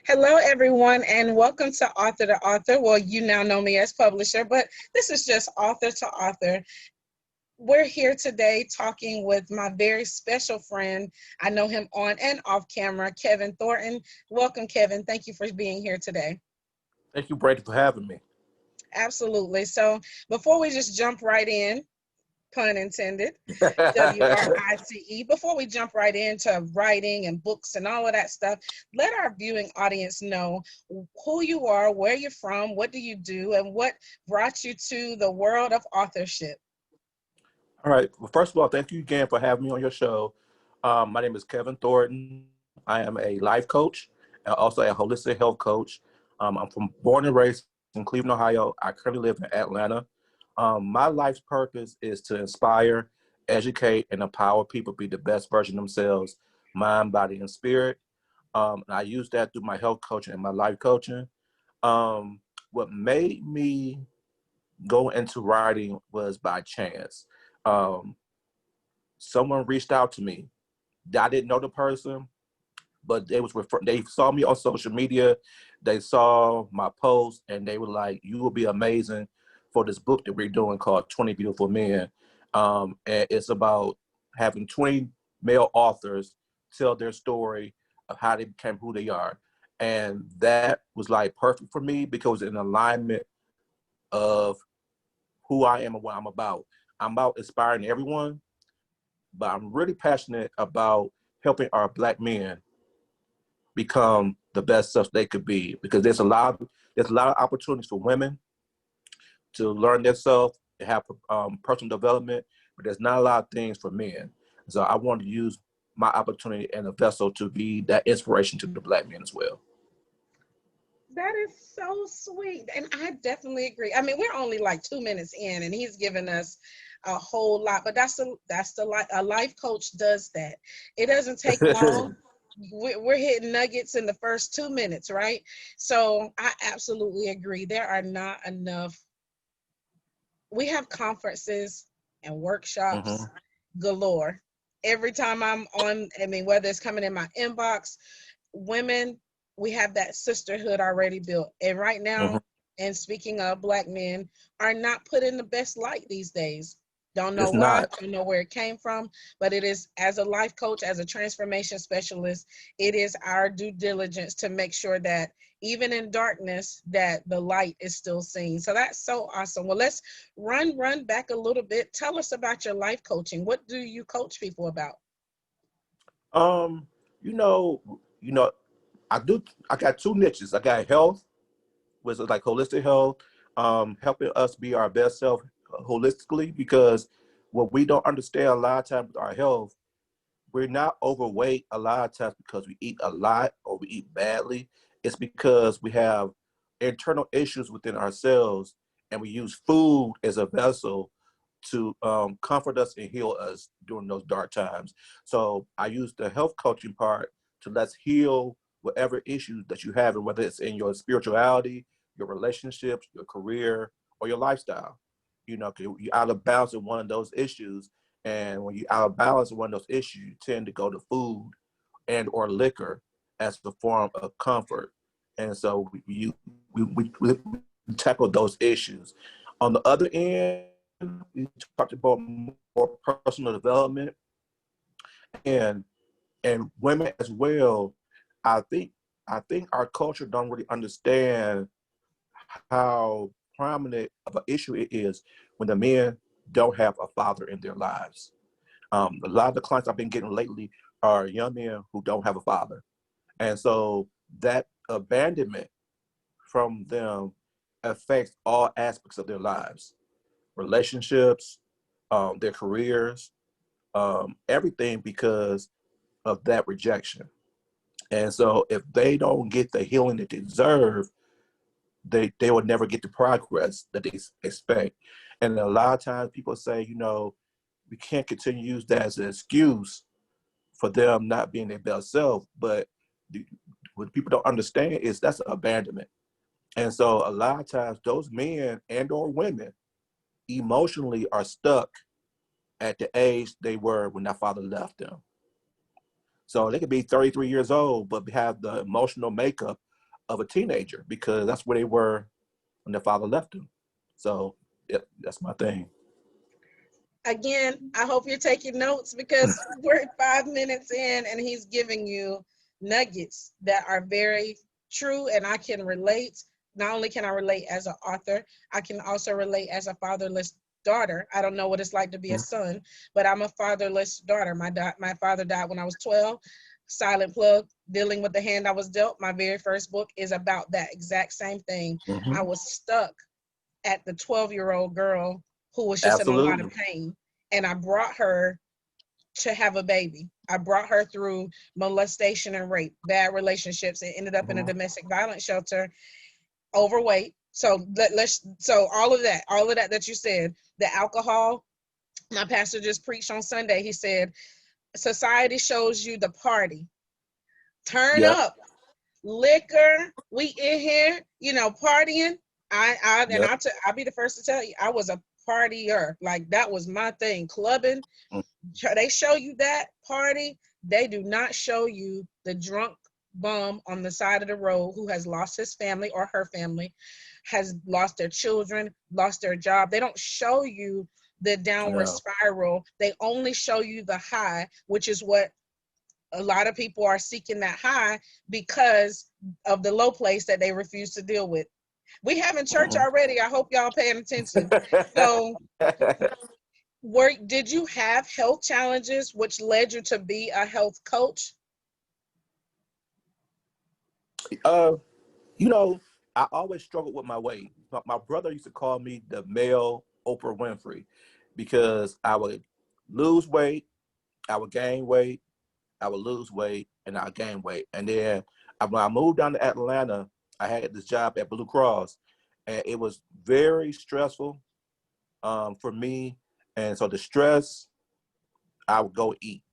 Hello, everyone, and welcome to Author to Author. Well, you now know me as publisher, but this is just Author to Author. We're here today talking with my very special friend. I know him on and off camera, Kevin Thornton. Welcome, Kevin. Thank you for being here today. Thank you, Brandy, for having me. Absolutely. So before we just jump right in, pun intended, WRITE. Before we jump right into writing and books and all of that stuff, let our viewing audience know who you are, where you're from, what do you do, and what brought you to the world of authorship. All right. Well, first of all, thank you again for having me on your show. My name is Kevin Thornton. I am a life coach and also a holistic health coach. Born and raised in Cleveland, Ohio. I currently live in Atlanta. My life's purpose is to inspire, educate, and empower people to be the best version of themselves, mind, body, and spirit. And I use that through my health coaching and my life coaching. Um, what made me go into writing was by chance. Um, Someone reached out to me. I didn't know the person, but they saw me on social media. They saw my post, and they were like, "You will be amazing for this book that we're doing called 20 Beautiful Men." And it's about having 20 male authors tell their story of how they became who they are. And that was like perfect for me because in alignment of who I am and what I'm about. I'm about inspiring everyone, but I'm really passionate about helping our Black men become the best selves they could be because there's a lot of opportunities for women to learn themselves and have personal development, but there's not a lot of things for men. So I want to use my opportunity and a vessel to be that inspiration to the Black men as well. That is so sweet. And I definitely agree. I mean, we're only like 2 minutes in and he's given us a whole lot, but a life coach does that. It doesn't take long. We're hitting nuggets in the first 2 minutes, right? So I absolutely agree. There are not enough. We have conferences and workshops Hmm. galore. Every time I'm on, I mean, whether it's coming in my inbox, women, we have that sisterhood already built. And right now, Hmm. and speaking of, Black men are not put in the best light these days. Don't know It's why, not. don't know where it came from, but it is, as a life coach, as a transformation specialist, it is our due diligence to make sure that even in darkness, that the light is still seen. So that's so awesome. Well, let's run back a little bit. Tell us about your life coaching. What do you coach people about? Um, you know, I do. I got two niches. I got health, which is like holistic health, helping us be our best self holistically. Because what we don't understand a lot of times with our health, we're not overweight a lot of times because we eat a lot or we eat badly. It's because we have internal issues within ourselves, and we use food as a vessel to comfort us and heal us during those dark times. So I use the health coaching part to let's heal whatever issues that you have, and whether it's in your spirituality, your relationships, your career, or your lifestyle. You know, 'cause you're out of balance in one of those issues, and when you're out of balance in one of those issues, you tend to go to food and or liquor as a form of comfort. And so we tackle those issues. On the other end, we talked about more personal development and and women as well. I think I think our culture don't really understand how prominent of an issue it is when the men don't have a father in their lives. A lot of the clients I've been getting lately are young men who don't have a father. And so that abandonment from them affects all aspects of their lives, relationships, their careers, everything because of that rejection. And so if they don't get the healing that they deserve, they will never get the progress that they expect. And a lot of times people say, we can't continue to use that as an excuse for them not being their best self. But what people don't understand is that's abandonment. And so a lot of times those men and or women emotionally are stuck at the age they were when their father left them. So they could be 33 years old, but have the emotional makeup of a teenager, because that's where they were when their father left them. So yep, that's my thing. Again, I hope you're taking notes because we're 5 minutes in and he's giving you nuggets that are very true, and I can relate. Not only can I relate as an author, I can also relate as a fatherless daughter. I don't know what it's like to be a son, but I'm a fatherless daughter. My father died when I was 12. Silent plug, dealing with the hand I was dealt. My very first book is about that exact same thing. I Mm-hmm. was stuck at the 12-year-old girl who was just in a lot of Absolutely. pain. And I brought her to have a baby. I brought her through molestation and rape, bad relationships, and ended up in a Mm-hmm. domestic violence shelter, overweight. So all of that you said, the alcohol, my pastor just preached on Sunday. He said, society shows you the party. Turn Yep. up, liquor, we in here, partying. Yep. I'll be the first to tell you, I was a partier. Like that was my thing. Clubbing, they show you that party. They do not show you the drunk bum on the side of the road who has lost his family or her family, has lost their children, lost their job. They don't show you the downward No. spiral. They only show you the high, which is what a lot of people are seeking, that high, because of the low place that they refuse to deal with. We have in church Mm-hmm. already. I hope y'all paying attention. So, did you have health challenges which led you to be a health coach? uh, you know, I always struggled with my weight. My brother used to call me the male Oprah Winfrey, because I would lose weight, I would gain weight, I would lose weight, and I gain weight. And then when I moved down to Atlanta, I had this job at Blue Cross, and it was very stressful for me. And so the stress, I would go eat.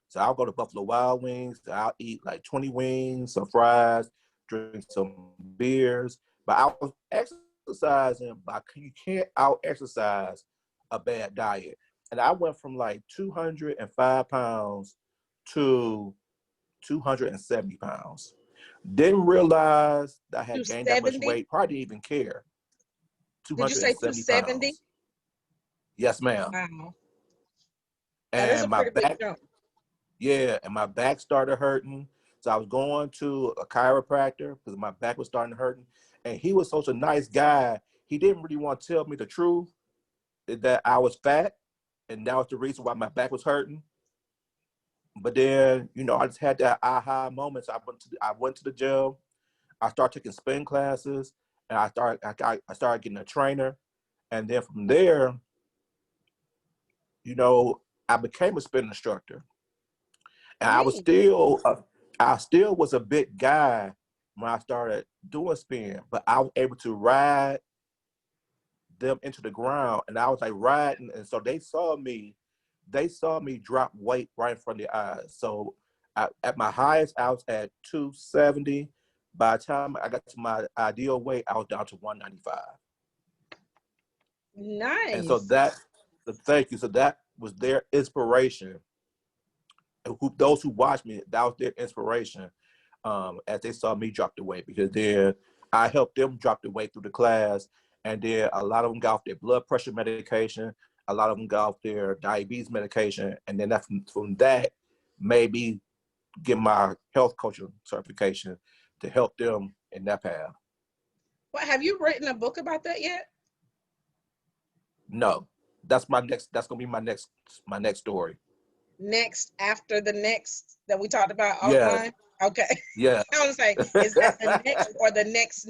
So I'll go to Buffalo Wild Wings. I'll eat like 20 wings, some fries, drink some beers. But I was exercising, but you can't out exercise a bad diet. And I went from like 205 pounds to 270 pounds. Didn't realize that I had gained that much 270? weight. Probably didn't even care. Did you say 270 270? pounds. Yes, ma'am. Wow, that is a And my pretty big back, jump. yeah, and my back started hurting. So I was going to a chiropractor because my back was starting to hurting. And he was such a nice guy. He didn't really want to tell me the truth, that I was fat, and that was the reason why my back was hurting. But then, I just had that aha moment. So I went to the gym. I started taking spin classes, and I started getting a trainer. And then from there, you know, I became a spin instructor. And Nice. I still was a big guy when I started doing spin, but I was able to ride them into the ground, and I was like riding, and so they saw me drop weight right in front of their eyes. So at my highest, I was at 270. By the time I got to my ideal weight, I was down to 195. And so Nice. thank you. So that was their inspiration. Those who watched me, that was their inspiration, as they saw me drop the weight, because then I helped them drop the weight through the class, and then a lot of them got off their blood pressure medication, a lot of them got off their diabetes medication, and then from that maybe get my health coaching certification to help them in that path. What, have you written a book about that yet? No, That's gonna be my next story. Next, after the next that we talked about Yes, offline? Okay. yeah. I want to say, is that the next or the next?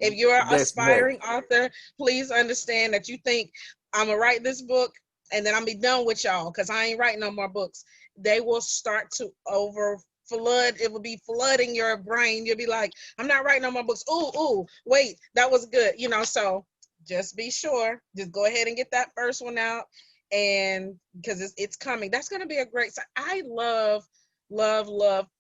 If you're an Next. aspiring author, please understand that you think, I'm going to write this book and then I'm be done with y'all because I ain't writing no more books. They will start to over flood. It will be flooding your brain. You'll be like, I'm not writing no more books. Ooh, wait, that was good. So just be sure. Just go ahead and get that first one out, and because it's coming. That's going to be a great. So I love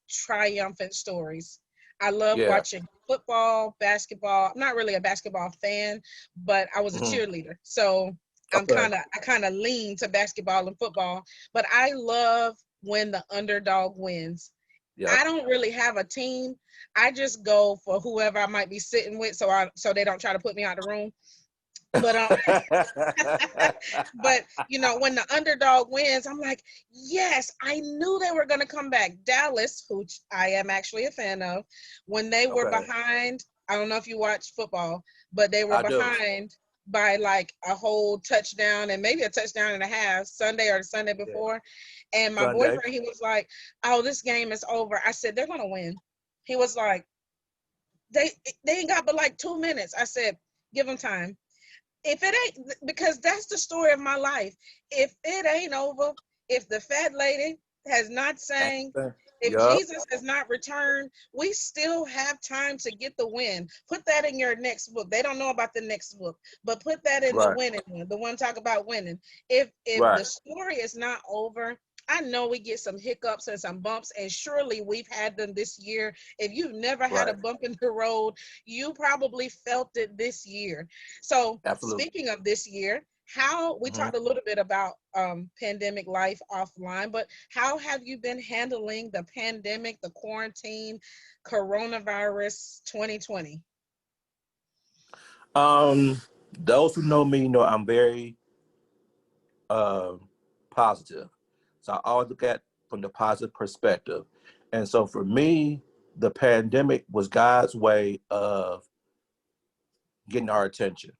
triumphant stories. I love Yeah. watching football, basketball. I'm not really a basketball fan, but I was a Hmm. cheerleader. So Okay. I kind of lean to basketball and football, but I love when the underdog wins. Yep. I don't really have a team. I just go for whoever I might be sitting with, so they don't try to put me out the room. But but when the underdog wins, I'm like, yes, I knew they were gonna come back. Dallas, who I am actually a fan of, when they were Okay, behind, I don't know if you watch football, but they were I do. behind by like a whole touchdown and maybe a touchdown and a half Sunday or the Sunday Yeah. before. And my Sunday. boyfriend, he was like, oh, this game is over. I said, they're gonna win. He was like, they they ain't got but like 2 minutes. I said, give them time. If it ain't, because that's the story of my life. If it ain't over, if the fat lady has not sang, if Yep. Jesus has not returned, we still have time to get the win. Put that in your next book. They don't know about the next book, but put that in the Right. winning one, the one talk about winning. If Right. the story is not over, I know we get some hiccups and some bumps, and surely we've had them this year. If you've never had a Right. bump in the road, you probably felt it this year. So Absolutely. speaking of this year, how we Hmm. talked a little bit about pandemic life offline, but how have you been handling the pandemic, the quarantine, coronavirus 2020? Um, those who know me know I'm very uh, positive. So I always look at from the positive perspective. And so for me, the pandemic was God's way of getting our attention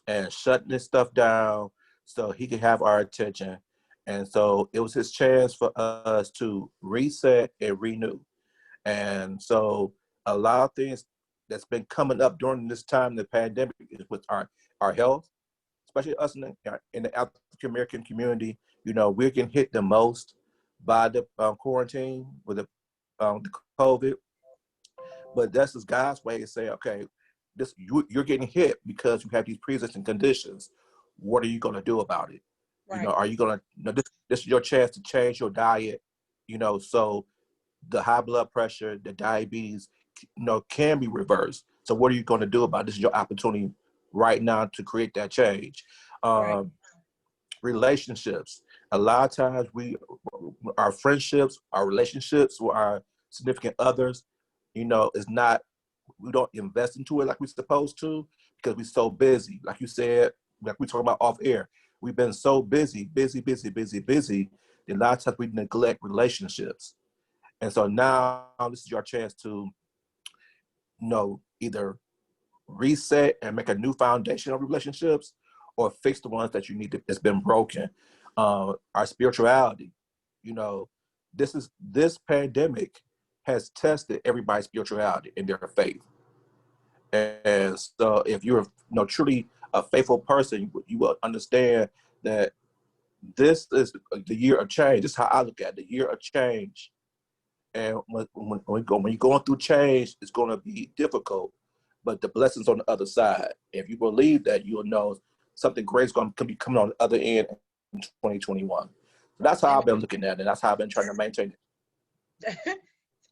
and shutting this stuff down so he could have our attention. And so it was his chance for us to reset and renew. And so a lot of things that's been coming up during this time, the pandemic, is with our health, especially us in the African American community. We're getting hit the most by the quarantine with the COVID. But that's just God's way to say, okay, you're getting hit because you have these pre-existing conditions. What are you going to do about it? Right, Are you going to, this is your chance to change your diet, so the high blood pressure, the diabetes, can be reversed. So what are you going to do about it? This is your opportunity right now to create that change. right, Um, Relationships. A lot of times our friendships, our relationships with our significant others, is not, we don't invest into it like we're supposed to because we're so busy. Like you said, like we talking about off air, we've been so busy, busy, busy, busy, busy. A lot of times we neglect relationships. And so now this is your chance to, either reset and make a new foundation of relationships or fix the ones that you need that's been broken. Our spirituality, you know, this pandemic has tested everybody's spirituality and their faith. And so if you're truly a faithful person, you will understand that this is the year of change. This is how I look at it, the year of change. And when you're going through change, it's going to be difficult, but the blessings on the other side. If you believe that, you'll know something great is going to be coming on the other end in 2021. So that's how I've been amen. looking at it. And that's how I've been trying to maintain it.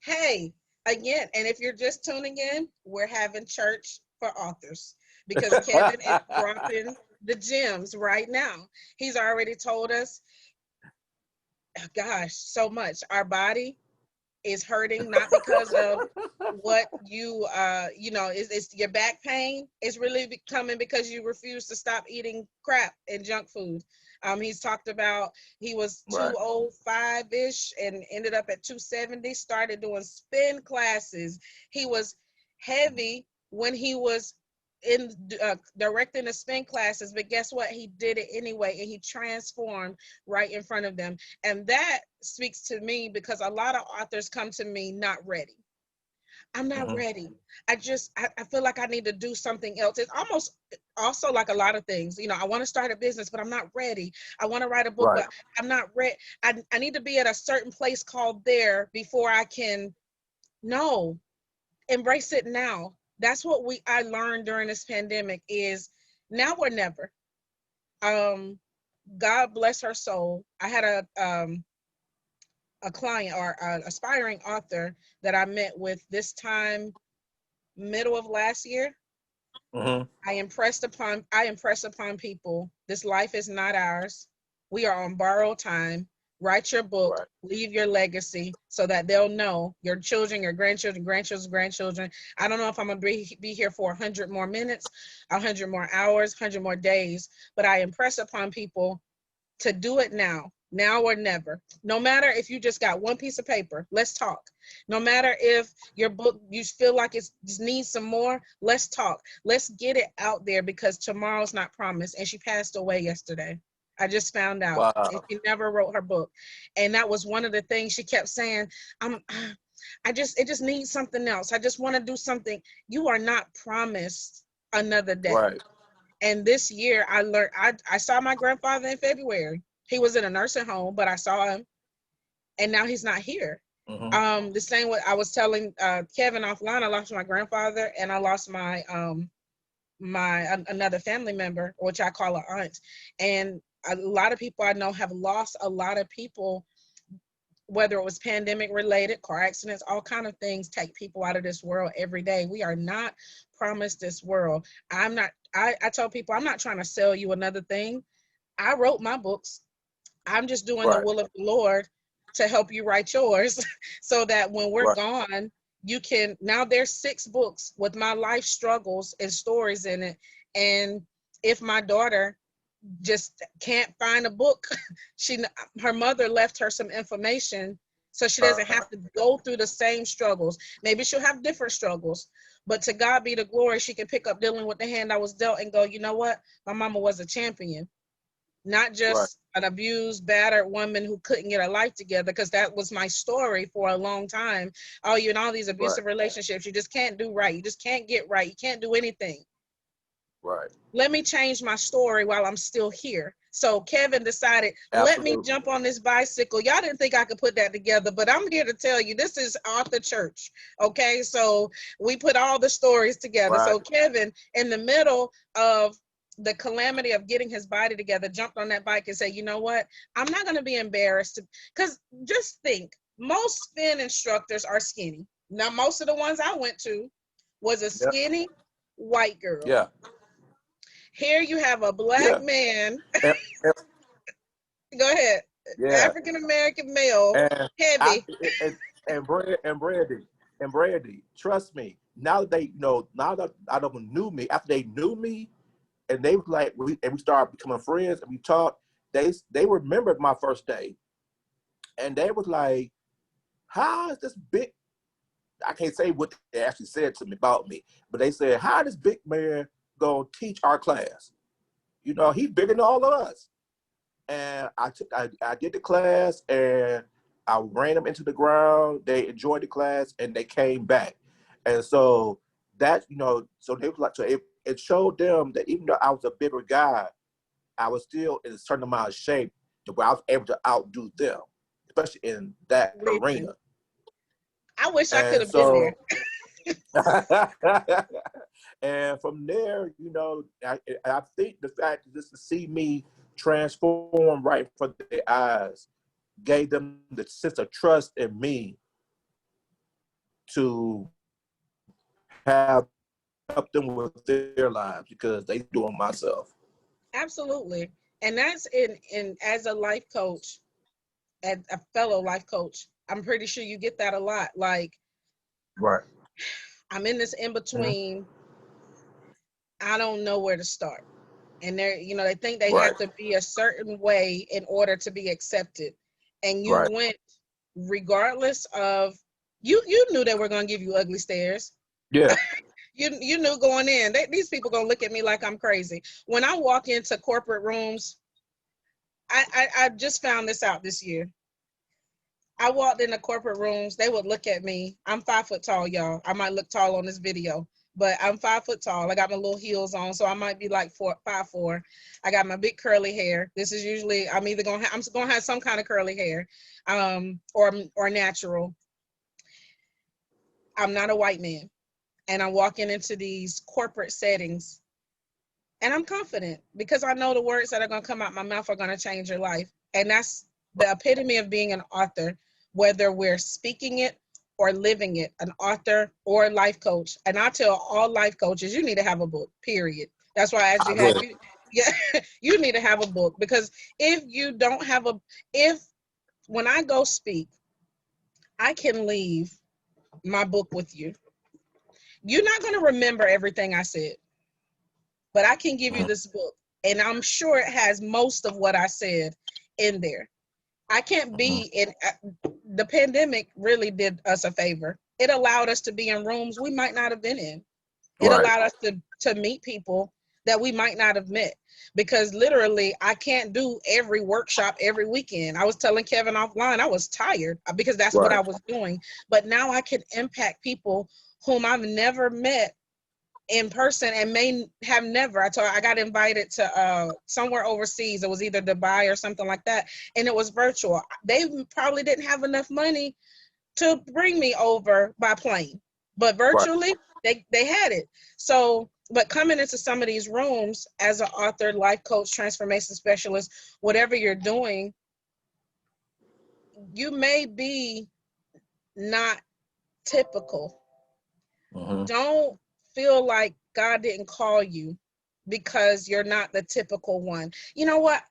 Hey, again, and if you're just tuning in, we're having church for authors because Kevin is dropping the gems right now. He's already told us, gosh, so much. Our body is hurting not because of what it's your back pain is really coming because you refuse to stop eating crap and junk food. He's talked about he was Right. 205 ish and ended up at 270, started doing spin classes. He was heavy when he was in directing the spin classes, but guess what, he did it anyway and he transformed right in front of them. And that speaks to me because a lot of authors come to me not ready. I'm not Mm-hmm. ready. I feel like I need to do something else. It's almost also like a lot of things. I want to start a business, but I'm not ready. I want to write a book, Right. but I'm not ready. I need to be at a certain place called there before I can. No, embrace it now. That's what I learned during this pandemic is now or never. Um, God bless her soul. I had a client or an aspiring author that I met with this time middle of last year. Mm-hmm. I impress upon people, this life is not ours. We are on borrowed time. Write your book, Right. leave your legacy so that they'll know, your children, your grandchildren, grandchildren. I don't know if I'm going to be here for 100 more minutes, 100 more hours, 100 more days, but I impress upon people to do it now or never. No matter if you just got one piece of paper, let's talk. No matter if your book, you feel like it just needs some more, let's talk. Let's get it out there because tomorrow's not promised. And she passed away yesterday. I just found out. And Wow. she never wrote her book. And that was one of the things she kept saying. I'm it just needs something else. I just want to do something. You are not promised another day. Right. And this year I learned, I saw my grandfather in February. He was in a nursing home, but I saw him and now he's not here. Hmm. The same way I was telling Kevin offline, I lost my grandfather and I lost another family member, which I call an aunt. And a lot of people I know have lost a lot of people, whether it was pandemic related, car accidents, all kind of things take people out of this world every day. We are not promised this world. I tell people, I'm not trying to sell you another thing. I wrote my books. I'm just doing the Right. will of the Lord to help you write yours so that when we're Right. gone, you can, now there's 6 books with my life struggles and stories in it. And if my daughter just can't find a book, she her mother left her some information so she doesn't Uh, have to go through the same struggles. Maybe she'll have different struggles, but to God be the glory, she can pick up dealing with the hand I was dealt and go, you know what? My mama was a champion, not right. just an abused, battered woman who couldn't get her life together, because that was my story for a long time. Oh, you're in all these Right. abusive relationships. You just can't do right. You just can't get right. You can't do anything. Right. Let me change my story while I'm still here. So Kevin decided, let me Absolutely. jump on this bicycle. Y'all didn't think I could put that together, but I'm here to tell you, this is Arthur Church. Okay, so we put all the stories together. Right. So Kevin, in the middle of the calamity of getting his body together, jumped on that bike and said, you know what? I'm not going to be embarrassed. Because just think, most spin instructors are skinny. Now, most of the ones I went to was a Yeah. skinny white girl. Yeah. Here you have a black Yeah. man, And, and- go ahead, yeah. African American male, And I heavy. and Brandy, trust me. Now that they now that I don't knew me, after they knew me, and they was like we started becoming friends and we talked. They remembered my first day, and they was like, "How is this big?" I can't say what they actually said to me about me, but they said, "How this big man gonna teach our class? He's bigger than all of us." And I did the class and I ran them into the ground. They enjoyed the class and they came back. And so so they was like, so it showed them that even though I was a bigger guy, I was still in a certain amount of shape to where I was able to outdo them, especially in that Listen, arena. I wish I could And have been there. so, and from there, I think the fact that just to see me transform right in front of their eyes gave them the sense of trust in me to have help them with their lives because they doing myself. Absolutely. And that's in as a life coach, as a fellow life coach, I'm pretty sure you get that a lot. Like, Right. I'm in this in Mhm. between, I don't know where to start. And they think they Right. have to be a certain way in order to be accepted. And you Right. went regardless of, you knew they were going to give you ugly stares. Yeah. You knew going in, these people gonna look at me like I'm crazy. When I walk into corporate rooms, I just found this out this year. I walked into corporate rooms, they would look at me. I'm 5 foot tall, y'all. I might look tall on this video, but I'm 5 foot tall. I got my little heels on, so I might be like 5'4". I got my big curly hair. This is usually, I'm gonna have some kind of curly hair, or natural. I'm not a white man, and I'm walking into these corporate settings. And I'm confident because I know the words that are going to come out my mouth are going to change your life. And that's the epitome of being an author, whether we're speaking it or living it, an author or a life coach. And I tell all life coaches, you need to have a book, period. That's why I asked I you, have agree. you, yeah, you need to have a book, because if you don't have if when I go speak, I can leave my book with you. You're not going to remember everything I said, but I can give you Mhm. this book, and I'm sure it has most of what I said in there. I can't Mhm. be in the pandemic really did us a favor. It allowed us to be in rooms we might not have been in. It Right. allowed us to meet people that we might not have met, because literally I can't do every workshop every weekend. I was telling Kevin offline I was tired because that's what Right. I was doing. But now I can impact people whom I've never met in person and may have never. I got invited to somewhere overseas. It was either Dubai or something like that, and it was virtual. They probably didn't have enough money to bring me over by plane, but Right. virtually they had it. So but coming into some of these rooms as an author, life coach, transformation specialist, whatever you're doing, you may be not typical. Mhm. Don't feel like God didn't call you because you're not the typical one. You know what?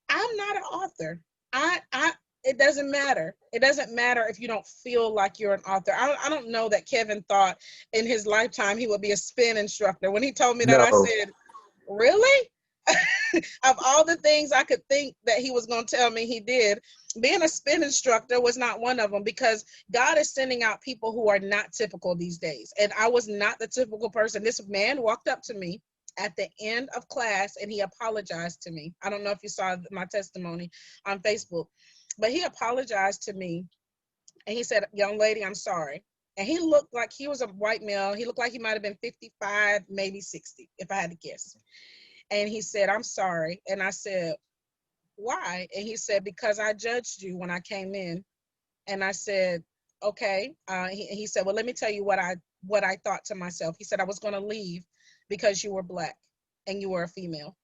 I'm not an author. I it doesn't matter. It doesn't matter if you don't feel like you're an author. I don't know that Kevin thought in his lifetime he would be a spin instructor. When he told me that, I No. said, really? Of all the things I could think that he was going to tell me, he did. Being a spin instructor was not one of them, because God is sending out people who are not typical these days. And I was not the typical person. This man walked up to me at the end of class and he apologized to me. I don't know if you saw my testimony on Facebook, but he apologized to me and he said, "Young lady, I'm sorry." And he looked like he was a white male. He looked like he might have been 55, maybe 60, if I had to guess. And he said, "I'm sorry." And I said, "Why?" And he said, "Because I judged you when I came in." And I said, "Okay." He said, "Well, let me tell you what I thought to myself." He said, "I was going to leave because you were black and you were a female."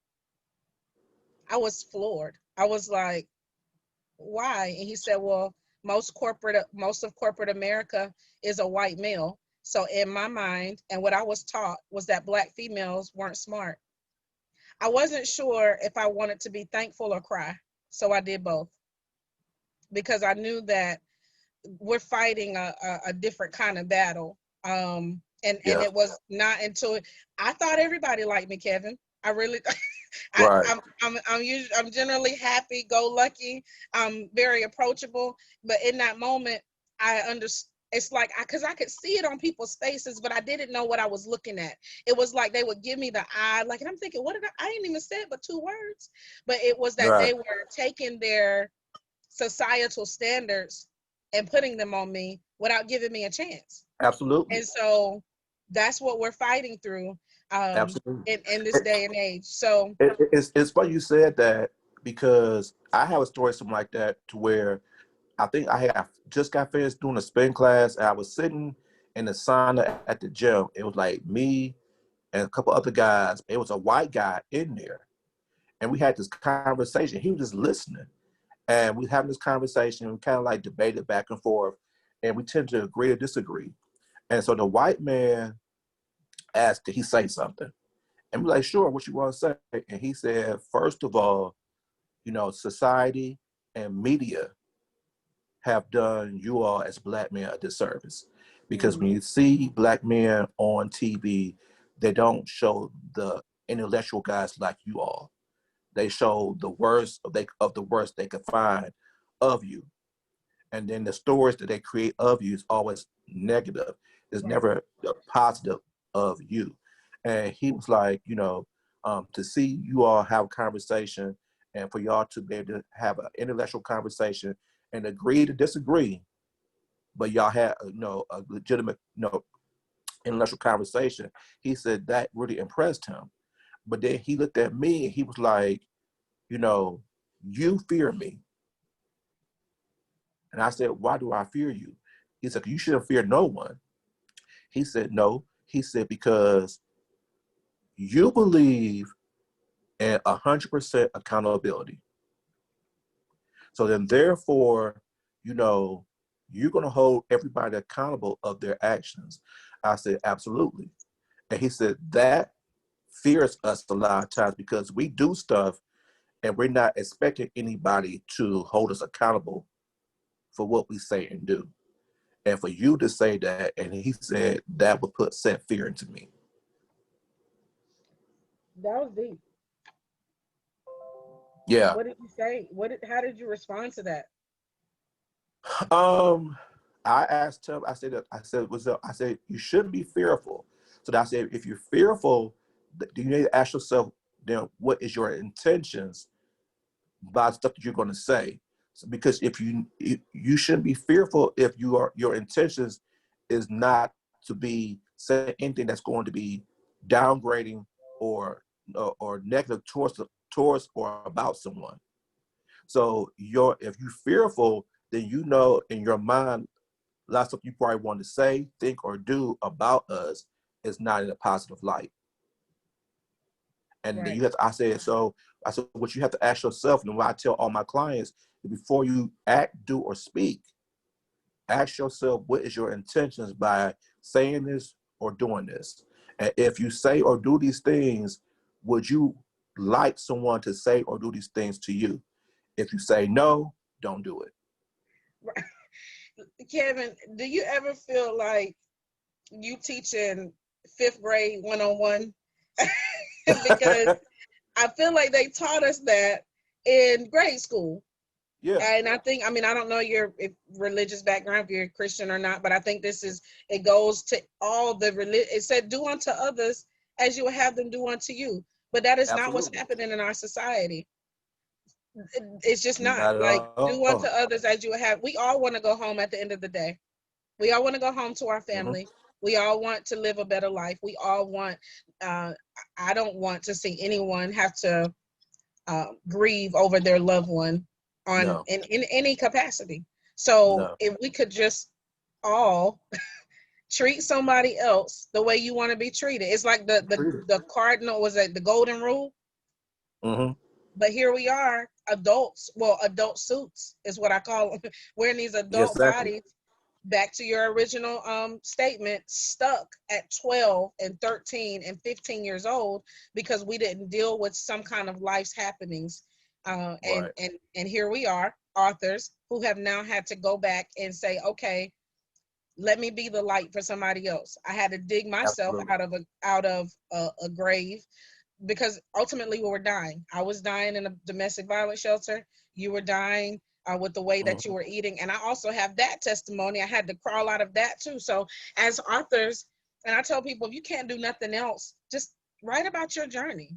I was floored. I was like, "Why?" And he said, "Well, most of corporate America is a white male. So in my mind, and what I was taught was that black females weren't smart." I wasn't sure if I wanted to be thankful or cry. So I did both, because I knew that we're fighting a different kind of battle. And Yeah. it was not until I thought everybody liked me, Kevin. I really, Right. I'm generally happy, go lucky. I'm very approachable, but in that moment, I understood. It's like because I could see it on people's faces, but I didn't know what I was looking at. It was like they would give me the eye, like, and I'm thinking, what did I didn't even say it, but two words. But it was that Right. they were taking their societal standards and putting them on me without giving me a chance. Absolutely. And so that's what we're fighting through Absolutely. in this day and age. So, It's funny you said that because I have a story something like that to where I think I just got finished doing a spin class and I was sitting in the sauna at the gym. It was like me and a couple other guys. It was a white guy in there. And we had this conversation. He was just listening. And we having this conversation. We kind of like debated back and forth. And we tend to agree or disagree. And so the white man asked, did he say something? And we're like, sure, what you want to say? And he said, first of all, society and media have done you all as black men a disservice. Because when mhm, you see black men on TV, they don't show the intellectual guys like you all. They show the worst of the worst they could find of you. And then the stories that they create of you is always negative. It's right, never the positive of you. And he was like, to see you all have a conversation and for y'all to be able to have an intellectual conversation and agree to disagree, but y'all had, a legitimate, intellectual conversation. He said that really impressed him. But then he looked at me and he was like, you know, you fear me. And I said, why do I fear you? He said, you shouldn't fear no one. He said, no. He said, because you believe in 100% accountability. So then, therefore, you know, you're going to hold everybody accountable of their actions. I said, absolutely. And he said, that fears us a lot of times because we do stuff and we're not expecting anybody to hold us accountable for what we say and do. And for you to say that, and he said that would set fear into me. That was deep. Yeah. What did you say? How did you respond to that? Um, I asked him. I said you shouldn't be fearful. So I said, if you're fearful, do you need to ask yourself then what is your intentions by stuff that you're going to say? So, because if you shouldn't be fearful if your intentions is not to be saying anything that's going to be downgrading or negative towards or about someone. So if you're fearful, then you know in your mind a lot of stuff you probably want to say, think, or do about us is not in a positive light. And then Right. I said, what you have to ask yourself, and what I tell all my clients, before you act, do, or speak, ask yourself, what is your intentions by saying this or doing this? And if you say or do these things, would you like someone to say or do these things to you? If you say no, don't do it. Right. Kevin, do you ever feel like you teaching fifth grade 101? Because I feel like they taught us that in grade school. Yeah, And I think, I mean, I don't know your religious background, if you're a Christian or not, but I think it goes to all the religion. It said, do unto others as you would have them do unto you. But that is not what's absolutely. happening in our society. It's just not Not at like all. do unto others as you would have. We all want to go home at the end of the day. We all want to go home to our Mm-hmm. family. We all want to live a better life. We all want, uh, I don't want to see anyone have to grieve over their loved one No, in any capacity. So no. if we could just all treat somebody else the way you want to be treated. It's like Treat it. the cardinal, was it the golden rule? Mm-hmm. But here we are, adults, well, adult suits is what I call them, wearing these Yes, adult exactly. bodies. Back to your original statement, stuck at 12 and 13 and 15 years old because we didn't deal with some kind of life's happenings. Right. And here we are, authors who have now had to go back and say, okay, let me be the light for somebody else. I had to dig myself Absolutely. out of a grave because ultimately we were dying. I was dying in a domestic violence shelter. You were dying with the way that you Mm-hmm. were eating. And I also have that testimony. I had to crawl out of that too. So as authors, and I tell people, if you can't do nothing else, just write about your journey.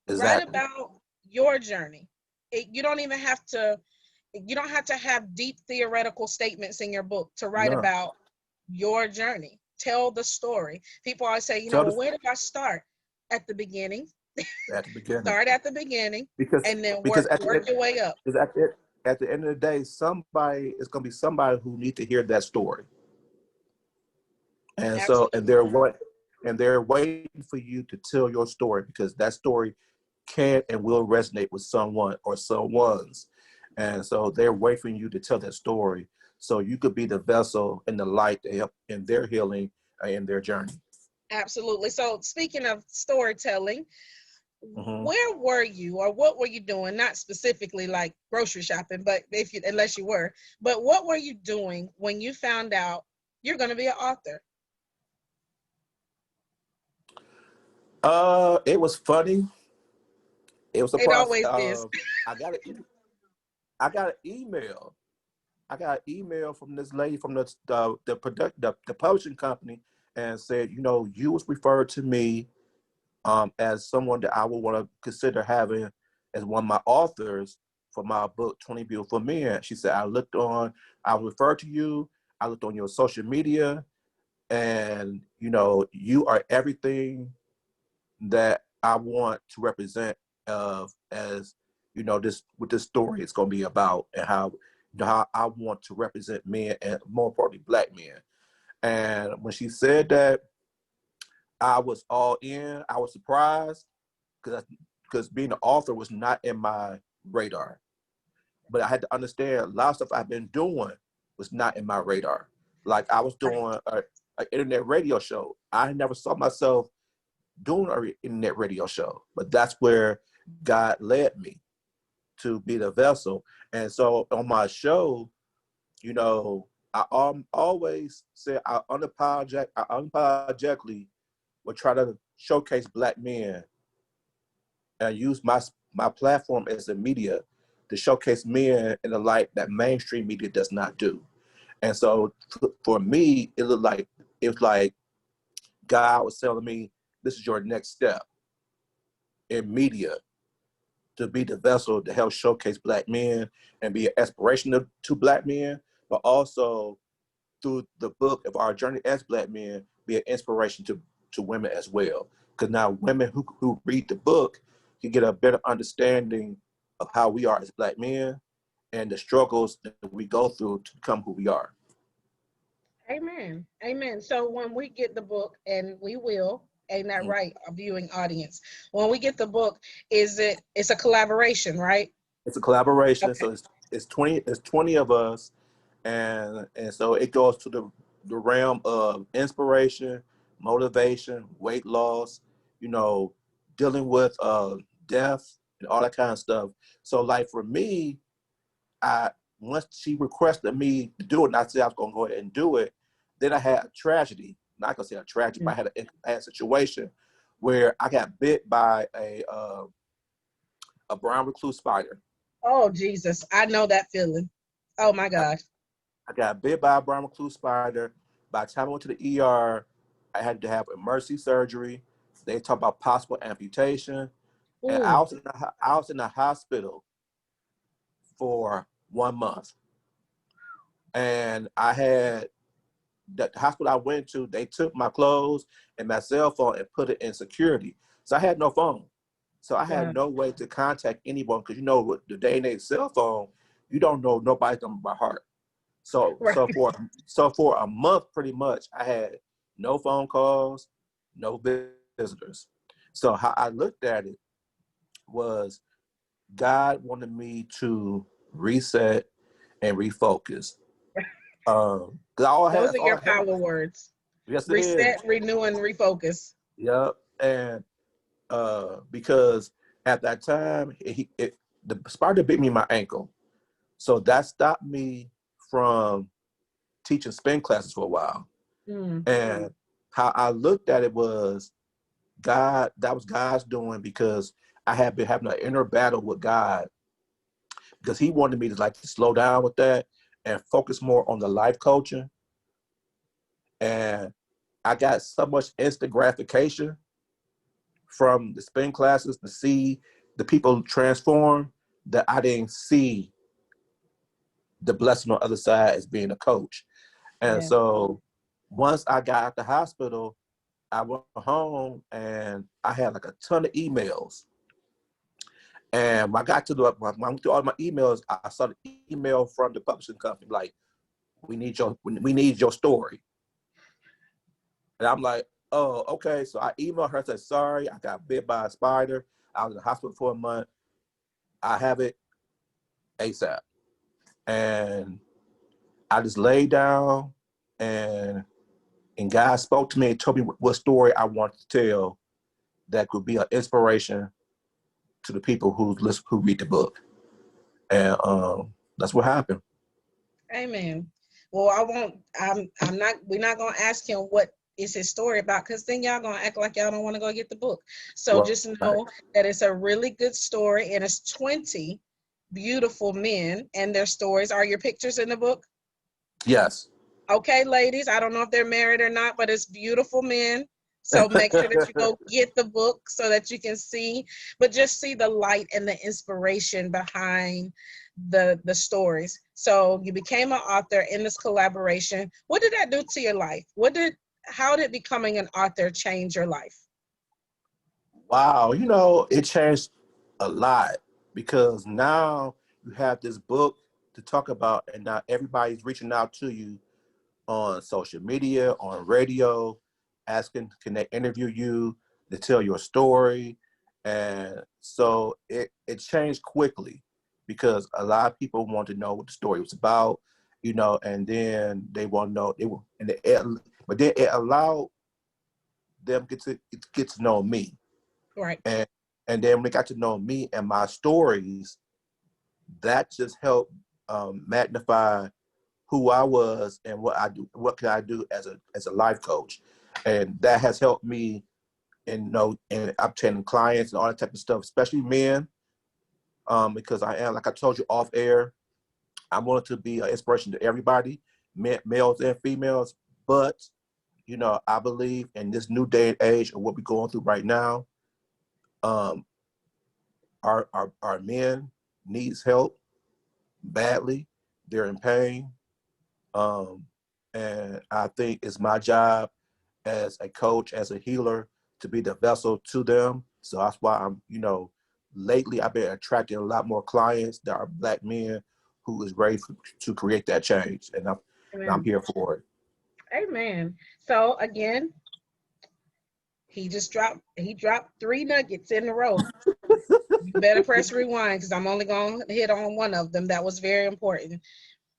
Write Exactly. about your journey. You don't even have to, you don't have to have deep theoretical statements in your book to write No. about your journey. Tell the story. People always say, Tell well, this where did I start? At the beginning. at the beginning. Start at the beginning Because and then because work your way up. at the end of the day, somebody is gonna be somebody who need to hear that story. And so Absolutely. and they're waiting for you to tell your story because that story can and will resonate with someone or someone's. And so they're waiting for you to tell that story so you could be the vessel and the light to help in their healing and in their journey. Absolutely. So speaking of storytelling, Hmm. where were you or what were you doing? Not specifically like grocery shopping, but if you, unless you were, but what were you doing when you found out you're going to be an author? It was funny. It was a It process. always is. I got an I got an email. I got an email from this lady from the publishing company and said, you know, you was referred to me as someone that I would want to consider having as one of my authors for my book 20 Beautiful Men. She said, I referred to you. I looked on your social media, and you know, you are everything that I want to represent of as you know this what this story is going to be about and how how I want to represent men and more importantly black men. And when she said that, I was all in. I was surprised because being an author was not in my radar. But I had to understand a lot of stuff I've been doing was not in my radar. Like I was Right. doing an internet radio show. I never saw myself doing an internet radio show, but that's where God led me to be the vessel. And so on my show, You know, I always say I unapologetically will try to showcase Black men and use my platform as a media to showcase men in a light that mainstream media does not do. And so for me, it was like God was telling me, this is your next step in media to be the vessel to help showcase Black men and be an inspiration to Black men, but also through the book of our journey as Black men, be an inspiration to women as well. Because now women who read the book can get a better understanding of how we are as Black men and the struggles that we go through to become who we are. Amen. Amen. So when we get the book, and we will, ain't that Mm. right, a viewing audience? When we get the book, it's a collaboration, right? It's a collaboration, Okay. so it's 20 of us, and so it goes to the realm of inspiration, motivation, weight loss, you know, dealing with death and all that kind of stuff. So like for me, I once she requested me to do it, and I said I was gonna go ahead and do it, then I had a tragedy. Not gonna say a tragedy, but I had a situation where I got bit by a brown recluse spider. Oh, Jesus. I know that feeling. Oh, my gosh. I got bit by a brown recluse spider. By the time I went to the ER, I had to have emergency surgery. They talked about possible amputation, and Ooh. I was in the hospital for 1 month. And I had the hospital I went to. They took my clothes and my cell phone and put it in security. So I had no phone. So I had Wow. no way to contact anyone because you know with the day and age cell phone, you don't know nobody's number by heart. So Right. so for so for a month, pretty much, I had no phone calls, no visitors. So how I looked at it was God wanted me to reset and refocus. Those are That's all your I had. power words. Yes, it is. Reset, renew, and refocus. Yep. And because at that time, the spider bit me in my ankle, so that stopped me from teaching spin classes for a while. Mm. And how I looked at it was God, that was God's doing because I had been having an inner battle with God because he wanted me to like to slow down with that and focus more on the life coaching. And I got so much instant gratification from the spin classes to see the people transform that I didn't see the blessing on the other side as being a coach. And Yeah. so once I got out the hospital, I went home and I had like a ton of emails. And when I got to when I went through all my emails, I saw the email from the publishing company like, we need your story. And I'm like, oh, okay. So I emailed her and said, sorry, I got bit by a spider. I was in the hospital for a month. I have it ASAP. And I just laid down and God spoke to me and told me what story I wanted to tell that could be an inspiration to the people who read the book. And that's what happened. Amen. Well, I won't. I'm not. We're not gonna ask him what is his story about, because then y'all gonna act like y'all don't want to go get the book. So Right. just know that it's a really good story, and it's 20 beautiful men and their stories. Are your pictures in the book? Yes. Okay, ladies. I don't know if they're married or not, but it's beautiful men. So make sure that you go get the book so that you can see, but just see the light and the inspiration behind the stories. So you became an author in this collaboration. What did that do to your life? How did becoming an author change your life? Wow. You know, it changed a lot because now you have this book to talk about, and now everybody's reaching out to you on social media, on radio, asking, can they interview you to tell your story? And so it changed quickly because a lot of people want to know what the story was about, you know, and then they want to know, but then it allowed them get to know me. Right. And, and then when they got to know me and my stories, that just helped magnify who I was and what I do, what can I do as a life coach, and that has helped me in in obtaining clients and all that type of stuff, especially men, because I am, like I told you off air, I wanted to be an inspiration to everybody, males and females. But I believe in this new day and age of what we're going through right now, um, our men needs help badly. They're in pain, um, and I think it's my job as a coach, as a healer, to be the vessel to them. So that's why lately I've been attracting a lot more clients that are Black men who is ready to create that change, and I'm Amen. here for it. Amen. So again, he dropped three nuggets in a row. You better press rewind because I'm only going to hit on one of them that was very important.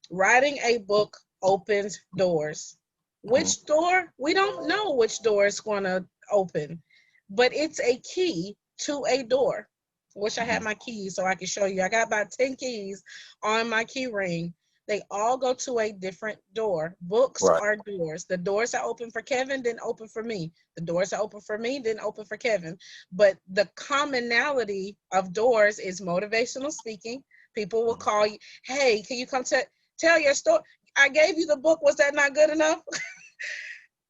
Writing a book opens doors. Mm-hmm. Which door? We don't know which door is going to open, but it's a key to a door. Wish I had Mm-hmm. my keys so I could show you. I got about 10 keys on my key ring. They all go to a different door. Books Right. are doors. The doors that open for Kevin didn't open for me. The doors that open for me didn't open for Kevin. But the commonality of doors is motivational speaking. People will call you, hey, can you come tell your story? I gave you the book. Was that not good enough?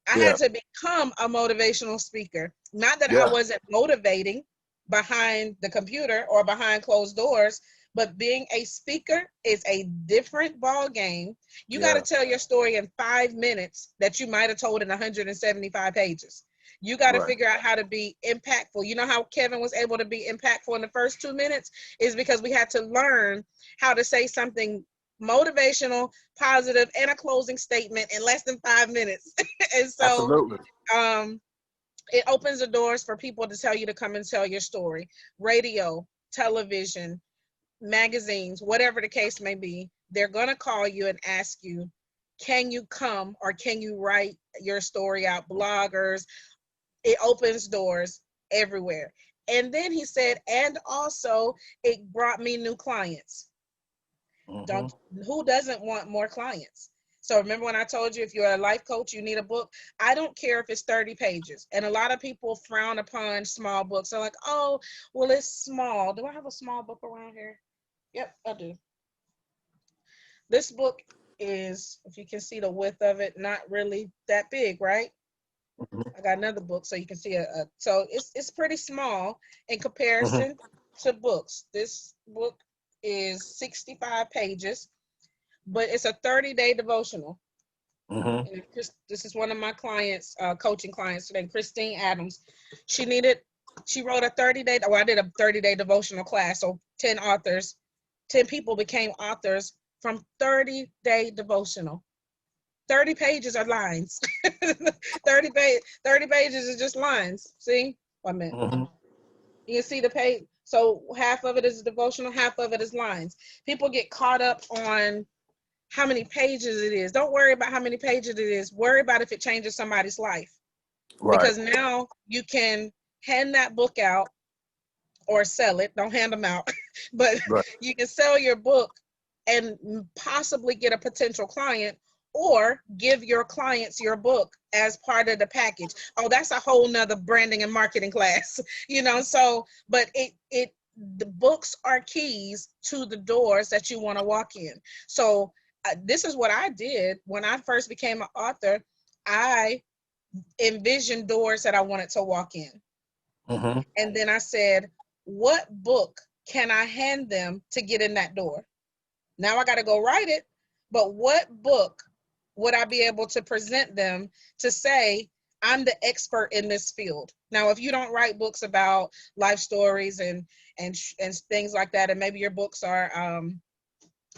I Yeah. had to become a motivational speaker. Not that I Yeah. wasn't motivating behind the computer or behind closed doors, but being a speaker is a different ball game. You got to Yeah. tell your story in 5 minutes that you might have told in 175 pages. You got to Right. figure out how to be impactful. You know how Kevin was able to be impactful in the first 2 minutes is because we had to learn how to say something motivational, positive, and a closing statement in less than 5 minutes. And so Absolutely. um, it opens the doors for people to tell you to come and tell your story. Radio, television, magazines, whatever the case may be, they're going to call you and ask you, can you come or can you write your story out? Bloggers, it opens doors everywhere. And then he said, and also it brought me new clients. Mm-hmm. Don't Who doesn't want more clients? So remember when I told you if you're a life coach, you need a book. I don't care if it's 30 pages. And a lot of people frown upon small books. They're like, oh, well, it's small. Do I have a small book around here? Yep, I do. This book is, if you can see the width of it, not really that big, right? I got another book so you can see so it's pretty small in Mm-hmm. comparison to books. This book is 65 pages, but it's a 30-day devotional. Mm-hmm. And this is one of my clients, coaching clients today, Christine Adams. She needed, she wrote a 30-day, well, I did a 30-day devotional class. So 10 authors, 10 people became authors from 30-day devotional. 30 pages are lines. 30 pages is just lines. See? 1 minute. Mm-hmm. You can see the page. So half of it is devotional, half of it is lines. People get caught up on how many pages it is. Don't worry about how many pages it is. Worry about if it changes somebody's life. Right. Because now you can hand that book out or sell it. Don't hand them out. But Right. you can sell your book and possibly get a potential client or give your clients your book as part of the package. Oh, that's a whole nother branding and marketing class, so, but the books are keys to the doors that you want to walk in. So this is what I did when I first became an author. I envisioned doors that I wanted to walk in. Mm-hmm. And then I said, what book can I hand them to get in that door? Now I got to go write it, but what book would I be able to present them to say, I'm the expert in this field? Now, if you don't write books about life stories and things like that, and maybe your books are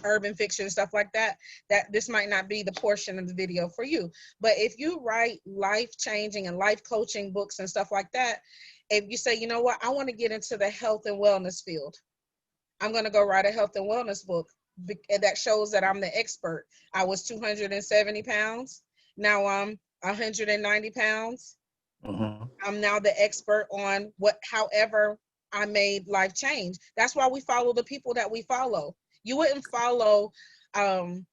urban fiction and stuff like that, that this might not be the portion of the video for you. But if you write life changing and life coaching books and stuff like that, if you say, you know what, I want to get into the health and wellness field, I'm going to go write a health and wellness book that shows that I'm the expert. I was 270 pounds. Now I'm 190 pounds. Mm-hmm. I'm now the expert on however I made life change. That's why we follow the people that we follow. You wouldn't follow um,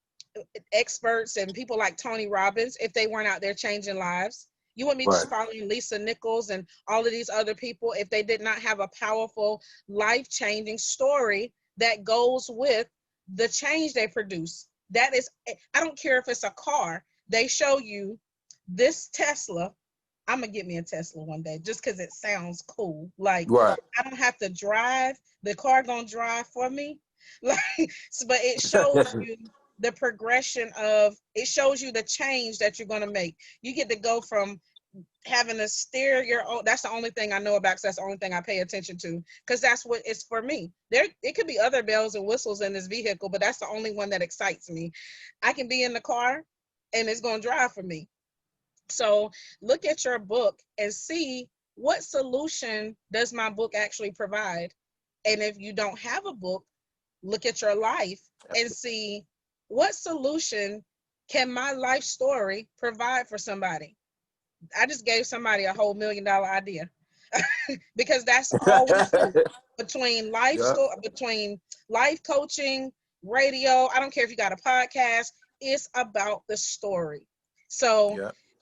experts and people like Tony Robbins if they weren't out there changing lives. You wouldn't be Right. just following Lisa Nichols and all of these other people if they did not have a powerful, life-changing story that goes with the change they produce. That is, I don't care if it's a car. They show you this Tesla. I'm gonna get me a Tesla one day just because it sounds cool. Like Right. I don't have to drive; the car gonna drive for me. Like, but it shows you the progression of. It shows you the change that you're gonna make. You get to go from having to steer your own. That's the only thing I know about. 'Cause that's the only thing I pay attention to. Because that's what it's for me. There, it could be other bells and whistles in this vehicle, but that's the only one that excites me. I can be in the car, and it's gonna drive for me. So look at your book and see what solution does my book actually provide. And if you don't have a book, look at your life and see what solution can my life story provide for somebody. I just gave somebody a whole $1 million idea because that's all we do between Yeah. between life coaching, radio. I don't care if you got a podcast. It's about the story. So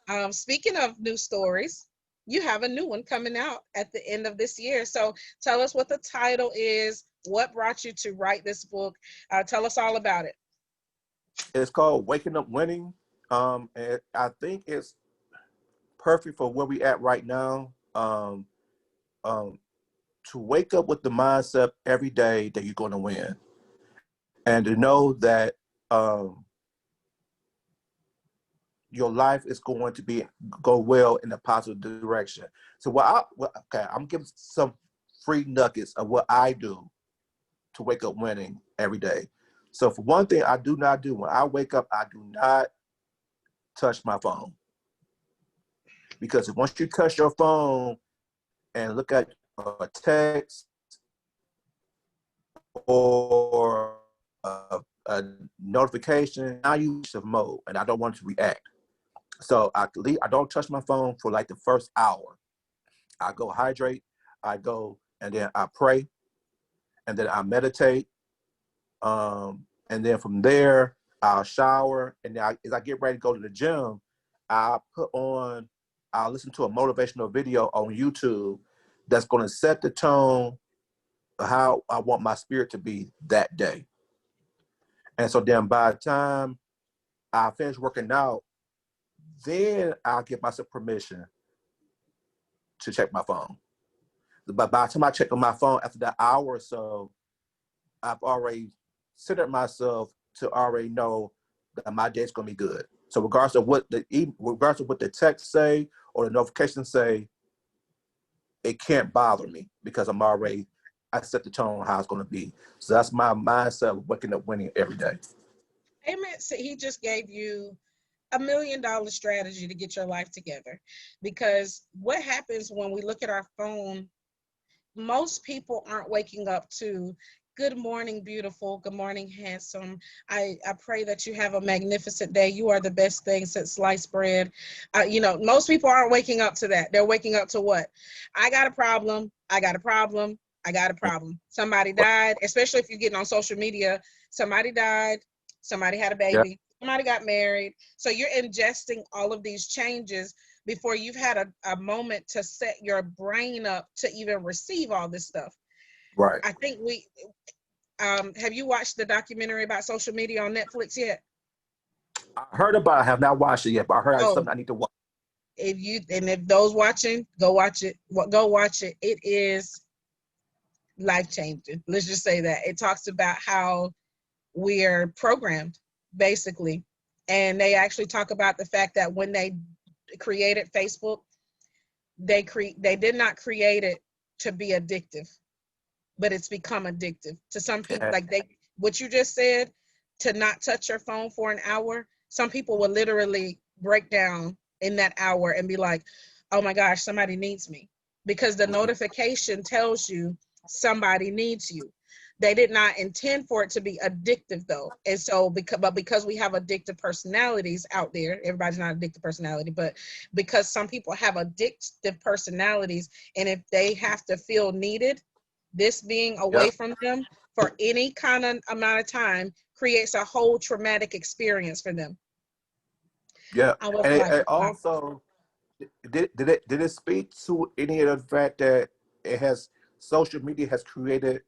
Yeah. speaking of new stories, you have a new one coming out at the end of this year. So tell us what the title is, what brought you to write this book. Tell us all about it. It's called Waking Up Winning. And I think it's perfect for where we at right now. Um, to wake up with the mindset every day that you're going to win, and to know that um, your life is going to go well in a positive direction. So okay, I'm giving some free nuggets of what I do to wake up winning every day. So for one thing, I do not do when I wake up, I do not touch my phone, because once you touch your phone and look at a text or a notification, now you in mode, and I don't want to react. So I don't touch my phone for like the first hour. I go hydrate, I go, and then I pray, and then I meditate, and then from there I'll shower, and then as I get ready to go to the gym, I I'll listen to a motivational video on YouTube that's going to set the tone of how I want my spirit to be that day. And so then by the time I finish working out, then I'll give myself permission to check my phone. But by the time I check on my phone after that hour or so, I've already centered myself to already know that my day's gonna be good. So regardless of what the text say or the notifications say, it can't bother me because I set the tone how it's gonna be. So that's my mindset of waking up winning every day. Amen. So he just gave you $1 million strategy to get your life together. Because what happens when we look at our phone, most people aren't waking up to good morning, beautiful. Good morning, handsome. I pray that you have a magnificent day. You are the best thing since sliced bread. Most people aren't waking up to that. They're waking up to what? I got a problem. I got a problem. I got a problem. Somebody died, especially if you're getting on social media. Somebody died. Somebody had a Yeah, baby. Somebody got married. So you're ingesting all of these changes before you've had a moment to set your brain up to even receive all this stuff. right. I think have you watched the documentary about social media on Netflix yet? I heard about it, I have not watched it yet, but I heard it's Oh, something I need to watch. if those watching, go watch it. Go watch it. It is life changing. Let's just say that. It talks about how we're programmed, basically. And they actually talk about the fact that when they created Facebook, they did not create it to be addictive, but it's become addictive to some people. Yeah. Like what you just said, to not touch your phone for an hour, some people will literally break down in that hour and be like, oh my gosh, somebody needs me, because the notification tells you somebody needs you. They did not intend for it to be addictive though. And so because we have addictive personalities out there, everybody's not addictive personality, but because some people have addictive personalities, and if they have to feel needed, this being away Yep. from them for any kind of amount of time creates a whole traumatic experience for them. Yeah, I was and like, it wow. also did it speak to any of the fact that it has social media has created